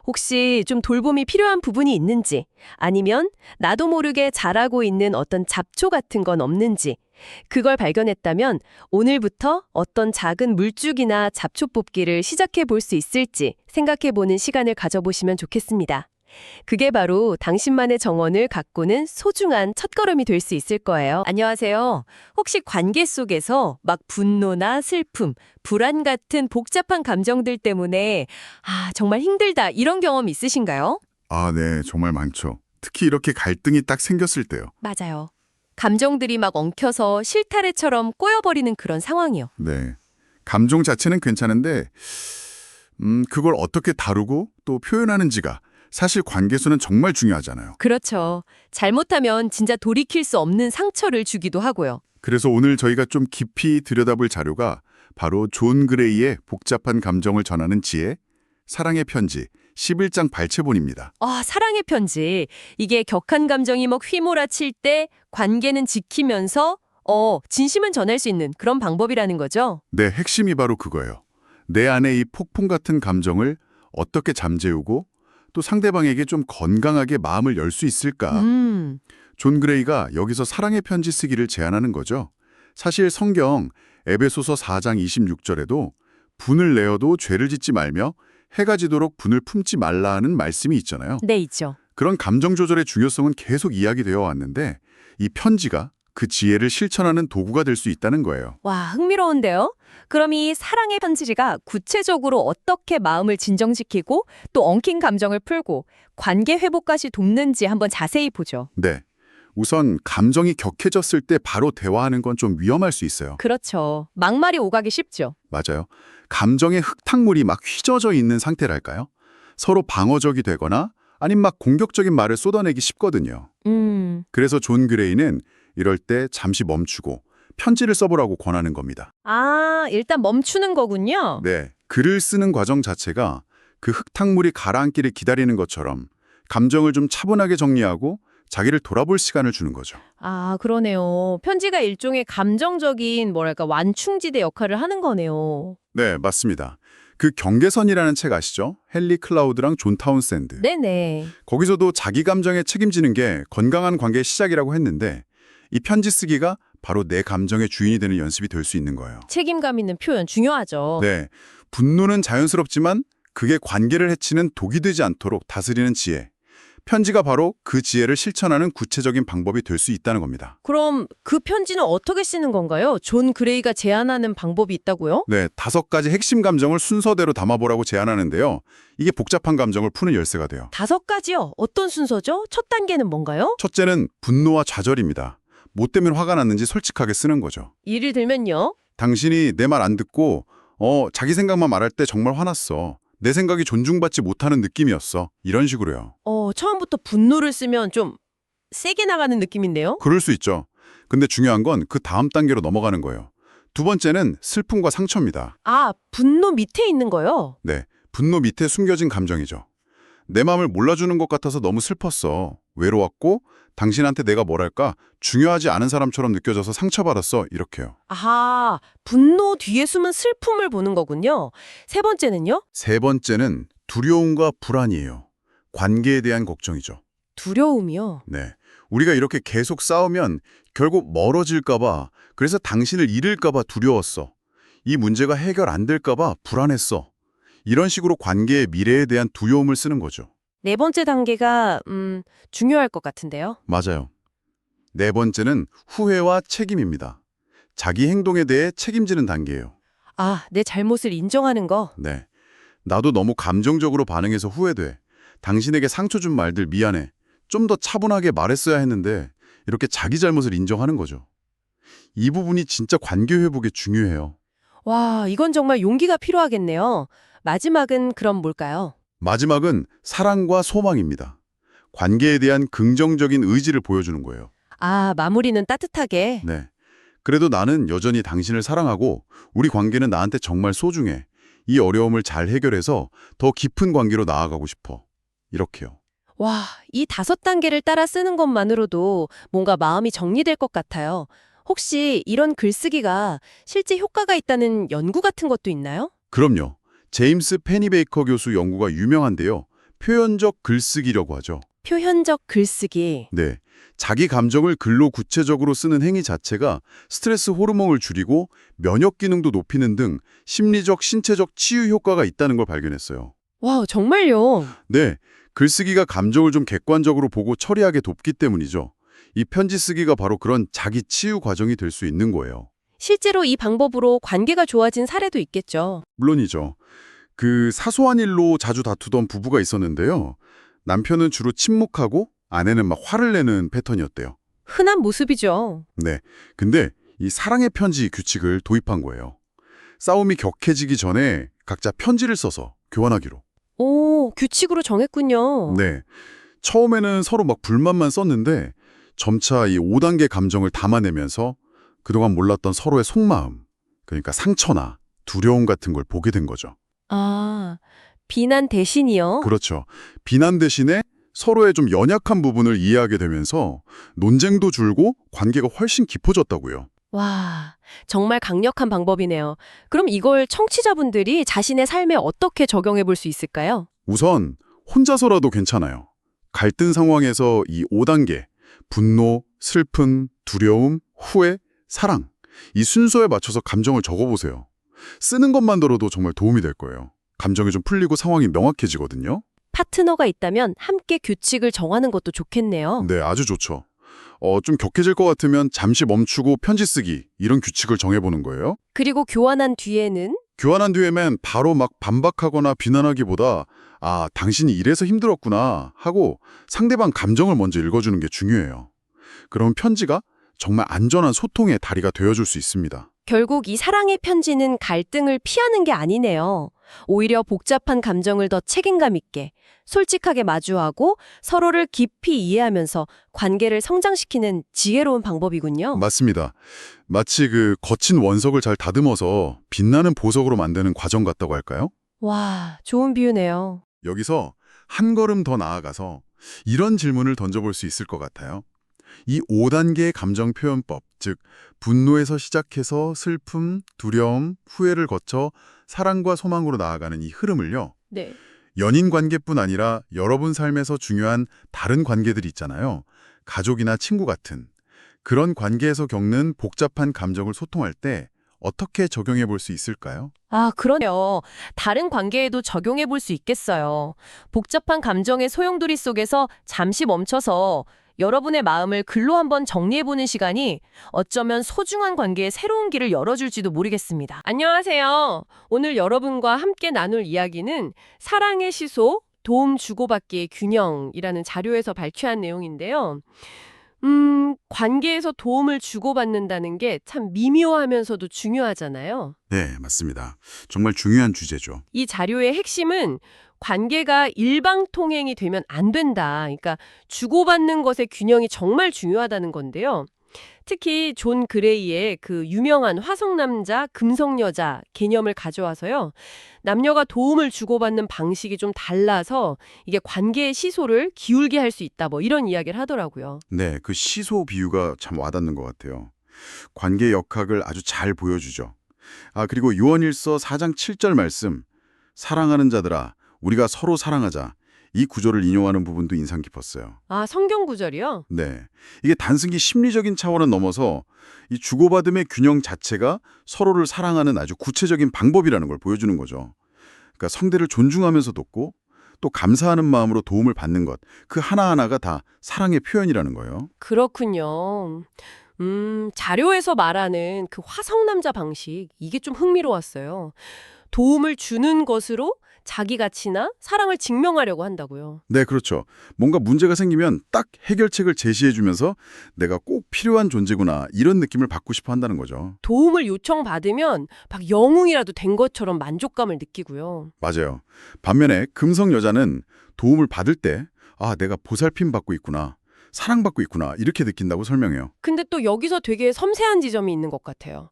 혹시 좀 돌봄이 필요한 부분이 있는지, 아니면 나도 모르게 잘하고 있는 어떤 잡초 같은 건 없는지, 그걸 발견했다면 오늘부터 어떤 작은 물주기나 잡초 뽑기를 시작해 볼 수 있을지 생각해 보는 시간을 가져보시면 좋겠습니다. 그게 바로 당신만의 정원을 가꾸는 소중한 첫걸음이 될 수 있을 거예요. 안녕하세요. 혹시 관계 속에서 막 분노나 슬픔, 불안 같은 복잡한 감정들 때문에 정말 힘들다 이런 경험 있으신가요? 아, 네, 정말 많죠. 특히 이렇게 갈등이 딱 생겼을 때요. 맞아요. 감정들이 막 엉켜서 실타래처럼 꼬여버리는 그런 상황이요. 네. 감정 자체는 괜찮은데, 그걸 어떻게 다루고 또 표현하는지가 사실 관계에서는 정말 중요하잖아요. 그렇죠. 잘못하면 진짜 돌이킬 수 없는 상처를 주기도 하고요. 그래서 오늘 저희가 좀 깊이 들여다볼 자료가 바로 존 그레이의 복잡한 감정을 전하는 지혜, 사랑의 편지, 11장 발췌본입니다. 사랑의 편지. 이게 격한 감정이 막 휘몰아칠 때 관계는 지키면서 진심은 전할 수 있는 그런 방법이라는 거죠. 네, 핵심이 바로 그거예요. 내 안에 이 폭풍 같은 감정을 어떻게 잠재우고 또 상대방에게 좀 건강하게 마음을 열 수 있을까? 존 그레이가 여기서 사랑의 편지 쓰기를 제안하는 거죠. 사실 성경 에베소서 4장 26절에도 분을 내어도 죄를 짓지 말며 해가 지도록 분을 품지 말라 하는 말씀이 있잖아요. 네, 있죠. 그런 감정 조절의 중요성은 계속 이야기되어 왔는데 이 편지가 그 지혜를 실천하는 도구가 될 수 있다는 거예요. 와, 흥미로운데요? 그럼 이 사랑의 편지가 구체적으로 어떻게 마음을 진정시키고 또 엉킨 감정을 풀고 관계 회복까지 돕는지 한번 자세히 보죠. 네. 우선 감정이 격해졌을 때 바로 대화하는 건 좀 위험할 수 있어요. 그렇죠. 막말이 오가기 쉽죠. 맞아요. 감정의 흙탕물이 막 휘저져 있는 상태랄까요? 서로 방어적이 되거나 아니면 막 공격적인 말을 쏟아내기 쉽거든요. 그래서 존 그레이는 이럴 때 잠시 멈추고 편지를 써보라고 권하는 겁니다. 일단 멈추는 거군요. 네, 글을 쓰는 과정 자체가 그 흙탕물이 가라앉기를 기다리는 것처럼 감정을 좀 차분하게 정리하고 자기를 돌아볼 시간을 주는 거죠. 그러네요. 편지가 일종의 감정적인 완충지대 역할을 하는 거네요. 네, 맞습니다. 그 경계선이라는 책 아시죠? 헨리 클라우드랑 존 타운샌드. 네네. 거기서도 자기 감정에 책임지는 게 건강한 관계의 시작이라고 했는데 이 편지 쓰기가 바로 내 감정의 주인이 되는 연습이 될 수 있는 거예요. 책임감 있는 표현 중요하죠. 네, 분노는 자연스럽지만 그게 관계를 해치는 독이 되지 않도록 다스리는 지혜. 편지가 바로 그 지혜를 실천하는 구체적인 방법이 될 수 있다는 겁니다. 그럼 그 편지는 어떻게 쓰는 건가요? 존 그레이가 제안하는 방법이 있다고요? 네, 5가지 핵심 감정을 순서대로 담아보라고 제안하는데요. 이게 복잡한 감정을 푸는 열쇠가 돼요. 5가지요? 어떤 순서죠? 첫 단계는 뭔가요? 첫째는 분노와 좌절입니다. 뭐 때문에 화가 났는지 솔직하게 쓰는 거죠. 예를 들면요? 당신이 내 말 안 듣고 자기 생각만 말할 때 정말 화났어. 내 생각이 존중받지 못하는 느낌이었어. 이런 식으로요. 처음부터 분노를 쓰면 좀 세게 나가는 느낌인데요? 그럴 수 있죠. 근데 중요한 건 그 다음 단계로 넘어가는 거예요. 두 번째는 슬픔과 상처입니다. 분노 밑에 있는 거요? 네, 분노 밑에 숨겨진 감정이죠. 내 마음을 몰라주는 것 같아서 너무 슬펐어. 외로웠고 당신한테 내가 뭐랄까 중요하지 않은 사람처럼 느껴져서 상처받았어. 이렇게요. 분노 뒤에 숨은 슬픔을 보는 거군요. 세 번째는요? 세 번째는 두려움과 불안이에요. 관계에 대한 걱정이죠. 두려움이요? 네, 우리가 이렇게 계속 싸우면 결국 멀어질까 봐, 그래서 당신을 잃을까 봐 두려웠어. 이 문제가 해결 안 될까 봐 불안했어. 이런 식으로 관계의 미래에 대한 두려움을 쓰는 거죠. 네 번째 단계가 중요할 것 같은데요. 맞아요. 네 번째는 후회와 책임입니다. 자기 행동에 대해 책임지는 단계예요. 아, 내 잘못을 인정하는 거. 네. 나도 너무 감정적으로 반응해서 후회돼. 당신에게 상처 준 말들 미안해. 좀 더 차분하게 말했어야 했는데 이렇게 자기 잘못을 인정하는 거죠. 이 부분이 진짜 관계 회복에 중요해요. 와, 이건 정말 용기가 필요하겠네요. 마지막은 그럼 뭘까요? 마지막은 사랑과 소망입니다. 관계에 대한 긍정적인 의지를 보여주는 거예요. 아, 마무리는 따뜻하게. 네. 그래도 나는 여전히 당신을 사랑하고 우리 관계는 나한테 정말 소중해. 이 어려움을 잘 해결해서 더 깊은 관계로 나아가고 싶어. 이렇게요. 와, 이 5단계를 따라 쓰는 것만으로도 뭔가 마음이 정리될 것 같아요. 혹시 이런 글쓰기가 실제 효과가 있다는 연구 같은 것도 있나요? 그럼요. 제임스 페니베이커 교수 연구가 유명한데요. 표현적 글쓰기라고 하죠. 표현적 글쓰기. 네. 자기 감정을 글로 구체적으로 쓰는 행위 자체가 스트레스 호르몬을 줄이고 면역 기능도 높이는 등 심리적, 신체적 치유 효과가 있다는 걸 발견했어요. 와, 정말요? 네. 글쓰기가 감정을 좀 객관적으로 보고 처리하게 돕기 때문이죠. 이 편지 쓰기가 바로 그런 자기 치유 과정이 될 수 있는 거예요. 실제로 이 방법으로 관계가 좋아진 사례도 있겠죠. 물론이죠. 그 사소한 일로 자주 다투던 부부가 있었는데요. 남편은 주로 침묵하고 아내는 막 화를 내는 패턴이었대요. 흔한 모습이죠. 네. 근데 이 사랑의 편지 규칙을 도입한 거예요. 싸움이 격해지기 전에 각자 편지를 써서 교환하기로. 오, 규칙으로 정했군요. 네. 처음에는 서로 막 불만만 썼는데 점차 이 5단계 감정을 담아내면서 그동안 몰랐던 서로의 속마음, 그러니까 상처나 두려움 같은 걸 보게 된 거죠. 아, 비난 대신이요? 그렇죠. 비난 대신에 서로의 좀 연약한 부분을 이해하게 되면서 논쟁도 줄고 관계가 훨씬 깊어졌다고요. 와, 정말 강력한 방법이네요. 그럼 이걸 청취자분들이 자신의 삶에 어떻게 적용해 볼 수 있을까요? 우선 혼자서라도 괜찮아요. 갈등 상황에서 이 5단계, 분노, 슬픔, 두려움, 후회, 사랑, 이 순서에 맞춰서 감정을 적어보세요. 쓰는 것만으로도 정말 도움이 될 거예요. 감정이 좀 풀리고 상황이 명확해지거든요. 파트너가 있다면 함께 규칙을 정하는 것도 좋겠네요. 네, 아주 좋죠. 좀 격해질 것 같으면 잠시 멈추고 편지 쓰기, 이런 규칙을 정해보는 거예요. 그리고 교환한 뒤에는 교환한 뒤에만 바로 막 반박하거나 비난하기보다 아, 당신이 이래서 힘들었구나 하고 상대방 감정을 먼저 읽어주는 게 중요해요. 그럼 편지가 정말 안전한 소통의 다리가 되어줄 수 있습니다. 결국 이 사랑의 편지는 갈등을 피하는 게 아니네요. 오히려 복잡한 감정을 더 책임감 있게, 솔직하게 마주하고 서로를 깊이 이해하면서 관계를 성장시키는 지혜로운 방법이군요. 맞습니다. 마치 그 거친 원석을 잘 다듬어서 빛나는 보석으로 만드는 과정 같다고 할까요? 와, 좋은 비유네요. 여기서 한 걸음 더 나아가서 이런 질문을 던져볼 수 있을 것 같아요. 이 5단계의 감정 표현법, 즉 분노에서 시작해서 슬픔, 두려움, 후회를 거쳐 사랑과 소망으로 나아가는 이 흐름을요. 네. 연인 관계뿐 아니라 여러분 삶에서 중요한 다른 관계들이 있잖아요. 가족이나 친구 같은. 그런 관계에서 겪는 복잡한 감정을 소통할 때 어떻게 적용해 볼 수 있을까요? 아, 그러네요. 다른 관계에도 적용해 볼 수 있겠어요. 복잡한 감정의 소용돌이 속에서 잠시 멈춰서 여러분의 마음을 글로 한번 정리해보는 시간이 어쩌면 소중한 관계의 새로운 길을 열어줄지도 모르겠습니다. 안녕하세요. 오늘 여러분과 함께 나눌 이야기는 사랑의 시소, 도움 주고받기의 균형이라는 자료에서 발췌한 내용인데요. 관계에서 도움을 주고받는다는 게 참 미묘하면서도 중요하잖아요. 네, 맞습니다. 정말 중요한 주제죠. 이 자료의 핵심은 관계가 일방통행이 되면 안 된다. 그러니까 주고받는 것의 균형이 정말 중요하다는 건데요. 특히 존 그레이의 그 유명한 화성남자, 금성여자 개념을 가져와서요. 남녀가 도움을 주고받는 방식이 좀 달라서 이게 관계의 시소를 기울게 할 수 있다. 뭐 이런 이야기를 하더라고요. 네, 그 시소 비유가 참 와닿는 것 같아요. 관계 역학을 아주 잘 보여주죠. 아, 그리고 요한일서 4장 7절 말씀, 사랑하는 자들아, 우리가 서로 사랑하자. 이 구절을 인용하는 부분도 인상 깊었어요. 아, 성경 구절이요? 네, 이게 단순히 심리적인 차원을 넘어서 이 주고받음의 균형 자체가 서로를 사랑하는 아주 구체적인 방법이라는 걸 보여주는 거죠. 그러니까 상대를 존중하면서 돕고 또 감사하는 마음으로 도움을 받는 것, 그 하나하나가 다 사랑의 표현이라는 거예요. 그렇군요. 자료에서 말하는 그 화성남자 방식, 이게 좀 흥미로웠어요. 도움을 주는 것으로 자기 가치나 사랑을 증명하려고 한다고요. 네, 그렇죠. 뭔가 문제가 생기면 딱 해결책을 제시해주면서 내가 꼭 필요한 존재구나 이런 느낌을 받고 싶어 한다는 거죠. 도움을 요청받으면 막 영웅이라도 된 것처럼 만족감을 느끼고요. 맞아요. 반면에 금성 여자는 도움을 받을 때 아, 내가 보살핌 받고 있구나, 사랑받고 있구나 이렇게 느낀다고 설명해요. 근데 또 여기서 되게 섬세한 지점이 있는 것 같아요.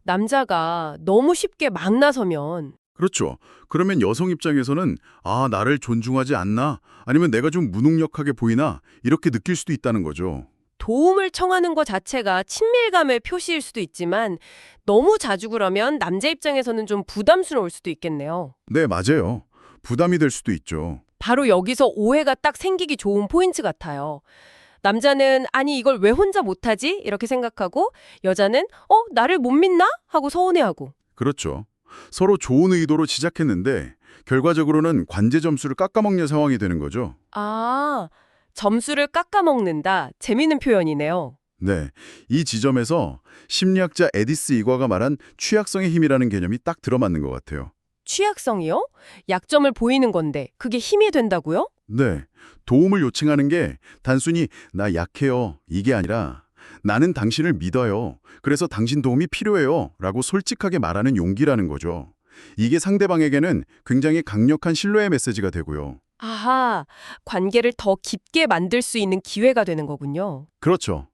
남자가 너무 쉽게 막 나서면 그렇죠. 그러면 여성 입장에서는 아, 나를 존중하지 않나? 아니면 내가 좀 무능력하게 보이나? 이렇게 느낄 수도 있다는 거죠. 도움을 청하는 것 자체가 친밀감의 표시일 수도 있지만 너무 자주 그러면 남자 입장에서는 좀 부담스러울 수도 있겠네요. 네, 맞아요. 부담이 될 수도 있죠. 바로 여기서 오해가 딱 생기기 좋은 포인트 같아요. 남자는 아니 이걸 왜 혼자 못하지? 이렇게 생각하고 여자는 나를 못 믿나? 하고 서운해하고. 그렇죠. 서로 좋은 의도로 시작했는데 결과적으로는 관제 점수를 깎아먹는 상황이 되는 거죠. 아, 점수를 깎아먹는다. 재미있는 표현이네요. 네, 이 지점에서 심리학자 에디스 이과가 말한 취약성의 힘이라는 개념이 딱 들어맞는 것 같아요. 취약성이요? 약점을 보이는 건데 그게 힘이 된다고요? 네, 도움을 요청하는 게 단순히 나 약해요 이게 아니라 나는 당신을 믿어요. 그래서 당신 도움이 필요해요. 라고 솔직하게 말하는 용기라는 거죠. 이게 상대방에게는 굉장히 강력한 신뢰의 메시지가 되고요. 아하, 관계를 더 깊게 만들 수 있는 기회가 되는 거군요. 그렇죠.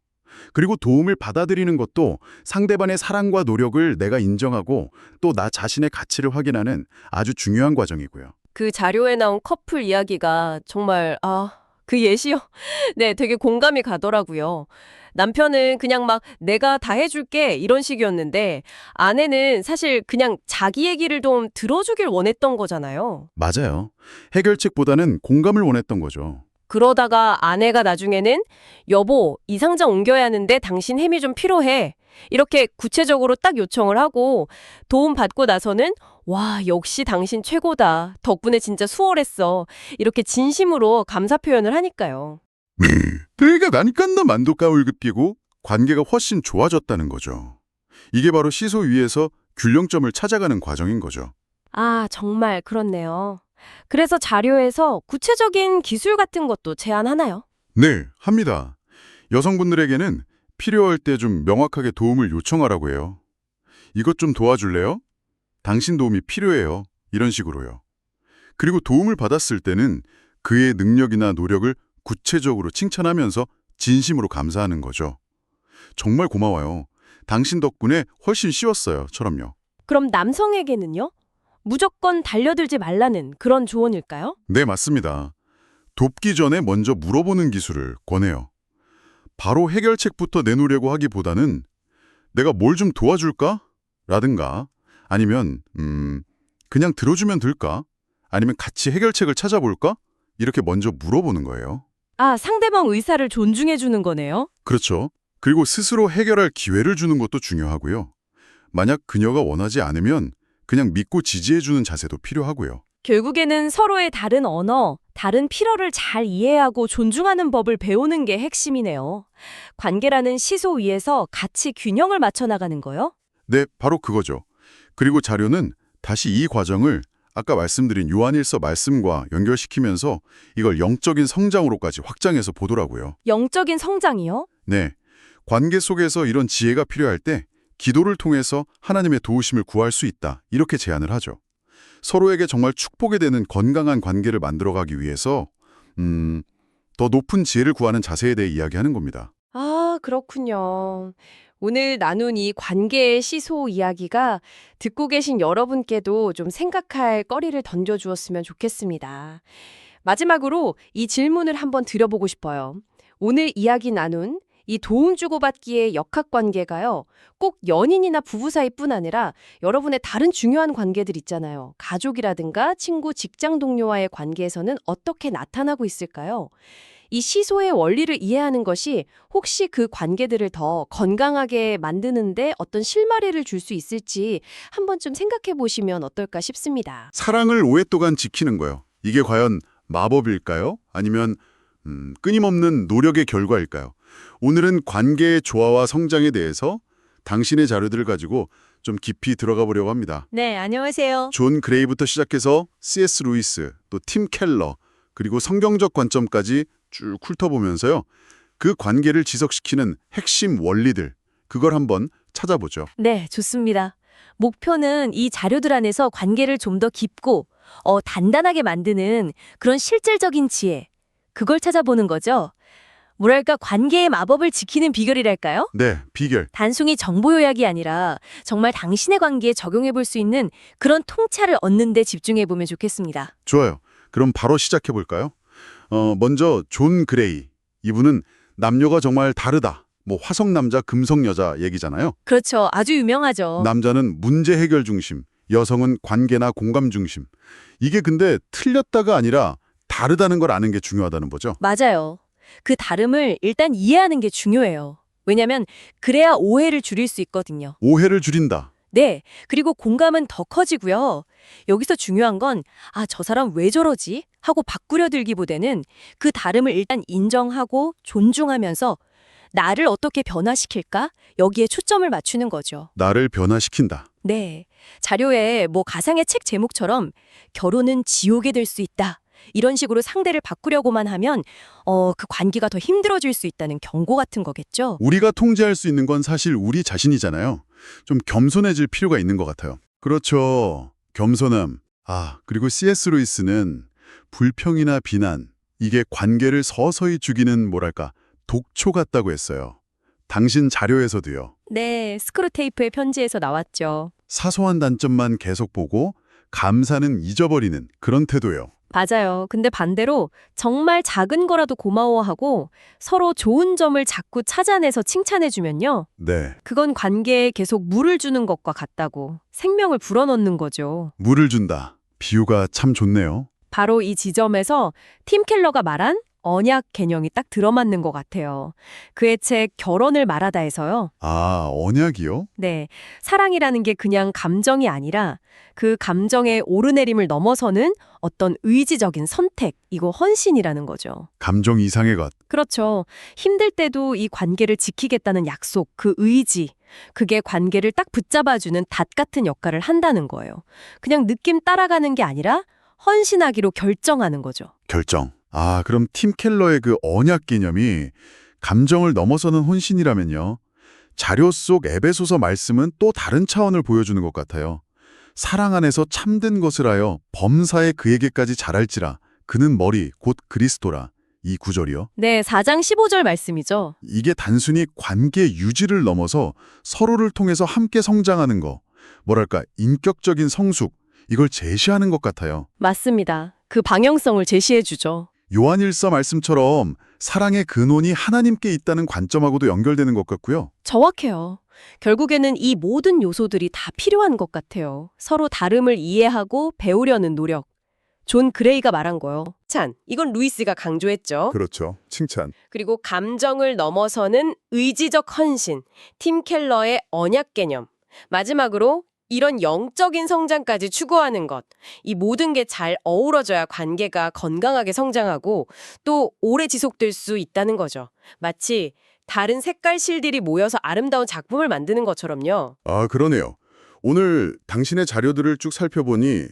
그리고 도움을 받아들이는 것도 상대방의 사랑과 노력을 내가 인정하고 또 나 자신의 가치를 확인하는 아주 중요한 과정이고요. 그 자료에 나온 커플 이야기가 정말 그 예시요. 네, 되게 공감이 가더라고요. 남편은 그냥 막 내가 다 해줄게 이런 식이었는데 아내는 사실 그냥 자기 얘기를 좀 들어주길 원했던 거잖아요. 맞아요. 해결책보다는 공감을 원했던 거죠. 그러다가 아내가 나중에는 여보, 이 상자 옮겨야 하는데 당신 힘이 좀 필요해. 이렇게 구체적으로 딱 요청을 하고 도움 받고 나서는 와, 역시 당신 최고다. 덕분에 진짜 수월했어. 이렇게 진심으로 감사 표현을 하니까요. 그러니까 나니까 나 만족감을 느끼고 관계가 훨씬 좋아졌다는 거죠. 이게 바로 시소 위에서 균형점을 찾아가는 과정인 거죠. 아, 정말 그렇네요. 그래서 자료에서 구체적인 기술 같은 것도 제안하나요? 네, 합니다. 여성분들에게는 필요할 때 좀 명확하게 도움을 요청하라고 해요. 이것 좀 도와줄래요? 당신 도움이 필요해요. 이런 식으로요. 그리고 도움을 받았을 때는 그의 능력이나 노력을 구체적으로 칭찬하면서 진심으로 감사하는 거죠. 정말 고마워요. 당신 덕분에 훨씬 쉬웠어요. 처럼요. 그럼 남성에게는요? 무조건 달려들지 말라는 그런 조언일까요? 네, 맞습니다. 돕기 전에 먼저 물어보는 기술을 권해요. 바로 해결책부터 내놓으려고 하기보다는 내가 뭘 좀 도와줄까? 라든가 아니면 그냥 들어주면 될까? 아니면 같이 해결책을 찾아볼까? 이렇게 먼저 물어보는 거예요. 아, 상대방 의사를 존중해 주는 거네요. 그렇죠. 그리고 스스로 해결할 기회를 주는 것도 중요하고요. 만약 그녀가 원하지 않으면 그냥 믿고 지지해주는 자세도 필요하고요. 결국에는 서로의 다른 언어, 다른 필요를 잘 이해하고 존중하는 법을 배우는 게 핵심이네요. 관계라는 시소 위에서 같이 균형을 맞춰 나가는 거요? 네, 바로 그거죠. 그리고 자료는 다시 이 과정을 아까 말씀드린 요한일서 말씀과 연결시키면서 이걸 영적인 성장으로까지 확장해서 보더라고요. 영적인 성장이요? 네, 관계 속에서 이런 지혜가 필요할 때 기도를 통해서 하나님의 도우심을 구할 수 있다. 이렇게 제안을 하죠. 서로에게 정말 축복이 되는 건강한 관계를 만들어가기 위해서 더 높은 지혜를 구하는 자세에 대해 이야기하는 겁니다. 아, 그렇군요. 오늘 나눈 이 관계의 시소 이야기가 듣고 계신 여러분께도 좀 생각할 거리를 던져주었으면 좋겠습니다. 마지막으로 이 질문을 한번 드려보고 싶어요. 오늘 이야기 나눈 이 도움 주고받기의 역학관계가요. 꼭 연인이나 부부 사이뿐 아니라 여러분의 다른 중요한 관계들 있잖아요. 가족이라든가 친구, 직장 동료와의 관계에서는 어떻게 나타나고 있을까요? 이 시소의 원리를 이해하는 것이 혹시 그 관계들을 더 건강하게 만드는데 어떤 실마리를 줄 수 있을지 한 번쯤 생각해 보시면 어떨까 싶습니다. 사랑을 오랫동안 지키는 거요. 이게 과연 마법일까요? 아니면 끊임없는 노력의 결과일까요? 오늘은 관계의 조화와 성장에 대해서 당신의 자료들을 가지고 좀 깊이 들어가 보려고 합니다. 네, 안녕하세요. 존 그레이부터 시작해서 C.S. 루이스, 또 팀 켈러, 그리고 성경적 관점까지 쭉 훑어보면서요. 그 관계를 지속시키는 핵심 원리들, 그걸 한번 찾아보죠. 네, 좋습니다. 목표는 이 자료들 안에서 관계를 좀 더 깊고 단단하게 만드는 그런 실질적인 지혜, 그걸 찾아보는 거죠. 뭐랄까 관계의 마법을 지키는 비결이랄까요? 네, 비결. 단순히 정보 요약이 아니라 정말 당신의 관계에 적용해 볼 수 있는 그런 통찰을 얻는 데 집중해 보면 좋겠습니다. 좋아요. 그럼 바로 시작해 볼까요? 먼저 존 그레이. 이분은 남녀가 정말 다르다. 뭐 화성 남자, 금성 여자 얘기잖아요. 그렇죠. 아주 유명하죠. 남자는 문제 해결 중심, 여성은 관계나 공감 중심. 이게 근데 틀렸다가 아니라 다르다는 걸 아는 게 중요하다는 거죠. 맞아요. 그 다름을 일단 이해하는 게 중요해요. 왜냐면 그래야 오해를 줄일 수 있거든요. 오해를 줄인다. 네. 그리고 공감은 더 커지고요. 여기서 중요한 건 저 사람 왜 저러지? 하고 바꾸려 들기보다는 그 다름을 일단 인정하고 존중하면서 나를 어떻게 변화시킬까? 여기에 초점을 맞추는 거죠. 나를 변화시킨다. 네. 자료에 가상의 책 제목처럼 결혼은 지옥이 될 수 있다. 이런 식으로 상대를 바꾸려고만 하면 그 관계가 더 힘들어질 수 있다는 경고 같은 거겠죠. 우리가 통제할 수 있는 건 사실 우리 자신이잖아요. 좀 겸손해질 필요가 있는 것 같아요. 그렇죠. 겸손함. 그리고 C.S. 루이스는 불평이나 비난, 이게 관계를 서서히 죽이는 뭐랄까 독초 같다고 했어요. 당신 자료에서도요. 네, 스크루테이프의 편지에서 나왔죠. 사소한 단점만 계속 보고 감사는 잊어버리는 그런 태도요. 맞아요. 근데 반대로 정말 작은 거라도 고마워하고 서로 좋은 점을 자꾸 찾아내서 칭찬해주면요. 네. 그건 관계에 계속 물을 주는 것과 같다고 생명을 불어넣는 거죠. 물을 준다. 비유가 참 좋네요. 바로 이 지점에서 팀 켈러가 말한 언약 개념이 딱 들어맞는 것 같아요. 그의 책 결혼을 말하다에서요. 언약이요? 네, 사랑이라는 게 그냥 감정이 아니라 그 감정의 오르내림을 넘어서는 어떤 의지적인 선택, 이거 헌신이라는 거죠. 감정 이상의 것. 그렇죠. 힘들 때도 이 관계를 지키겠다는 약속, 그 의지, 그게 관계를 딱 붙잡아주는 닷 같은 역할을 한다는 거예요. 그냥 느낌 따라가는 게 아니라 헌신하기로 결정하는 거죠. 결정. 그럼 팀 켈러의 그 언약 개념이 감정을 넘어서는 혼신이라면요. 자료 속 에베소서 말씀은 또 다른 차원을 보여주는 것 같아요. 사랑 안에서 참된 것을 하여 범사에 그에게까지 잘할지라 그는 머리 곧 그리스도라. 이 구절이요. 네, 4장 15절 말씀이죠. 이게 단순히 관계 유지를 넘어서 서로를 통해서 함께 성장하는 거. 뭐랄까 인격적인 성숙. 이걸 제시하는 것 같아요. 맞습니다. 그 방향성을 제시해 주죠. 요한일서 말씀처럼 사랑의 근원이 하나님께 있다는 관점하고도 연결되는 것 같고요. 정확해요. 결국에는 이 모든 요소들이 다 필요한 것 같아요. 서로 다름을 이해하고 배우려는 노력. 존 그레이가 말한 거요. 이건 루이스가 강조했죠. 그렇죠. 칭찬. 그리고 감정을 넘어서는 의지적 헌신, 팀 켈러의 언약 개념. 마지막으로 이런 영적인 성장까지 추구하는 것. 이 모든 게 잘 어우러져야 관계가 건강하게 성장하고 또 오래 지속될 수 있다는 거죠. 마치 다른 색깔 실들이 모여서 아름다운 작품을 만드는 것처럼요. 그러네요. 오늘 당신의 자료들을 쭉 살펴보니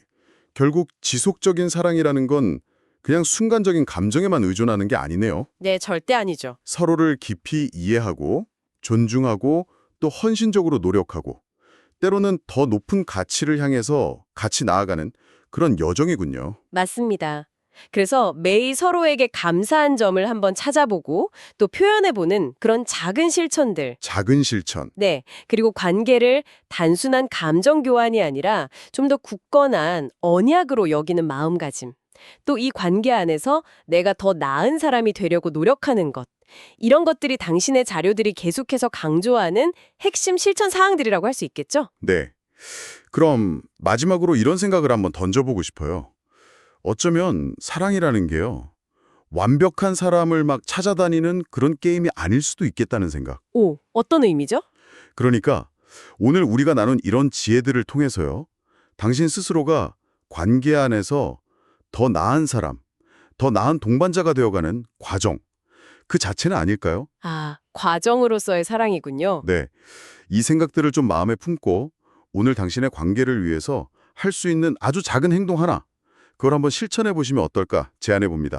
결국 지속적인 사랑이라는 건 그냥 순간적인 감정에만 의존하는 게 아니네요. 네, 절대 아니죠. 서로를 깊이 이해하고 존중하고 또 헌신적으로 노력하고 때로는 더 높은 가치를 향해서 같이 나아가는 그런 여정이군요. 맞습니다. 그래서 매일 서로에게 감사한 점을 한번 찾아보고 또 표현해보는 그런 작은 실천들. 작은 실천. 네. 그리고 관계를 단순한 감정 교환이 아니라 좀 더 굳건한 언약으로 여기는 마음가짐. 또 이 관계 안에서 내가 더 나은 사람이 되려고 노력하는 것. 이런 것들이 당신의 자료들이 계속해서 강조하는 핵심 실천 사항들이라고 할 수 있겠죠? 네. 그럼 마지막으로 이런 생각을 한번 던져보고 싶어요. 어쩌면 사랑이라는 게요. 완벽한 사람을 막 찾아다니는 그런 게임이 아닐 수도 있겠다는 생각. 오, 어떤 의미죠? 그러니까 오늘 우리가 나눈 이런 지혜들을 통해서요. 당신 스스로가 관계 안에서 더 나은 사람, 더 나은 동반자가 되어가는 과정, 그 자체는 아닐까요? 아, 과정으로서의 사랑이군요. 네. 이 생각들을 좀 마음에 품고 오늘 당신의 관계를 위해서 할 수 있는 아주 작은 행동 하나, 그걸 한번 실천해 보시면 어떨까 제안해 봅니다.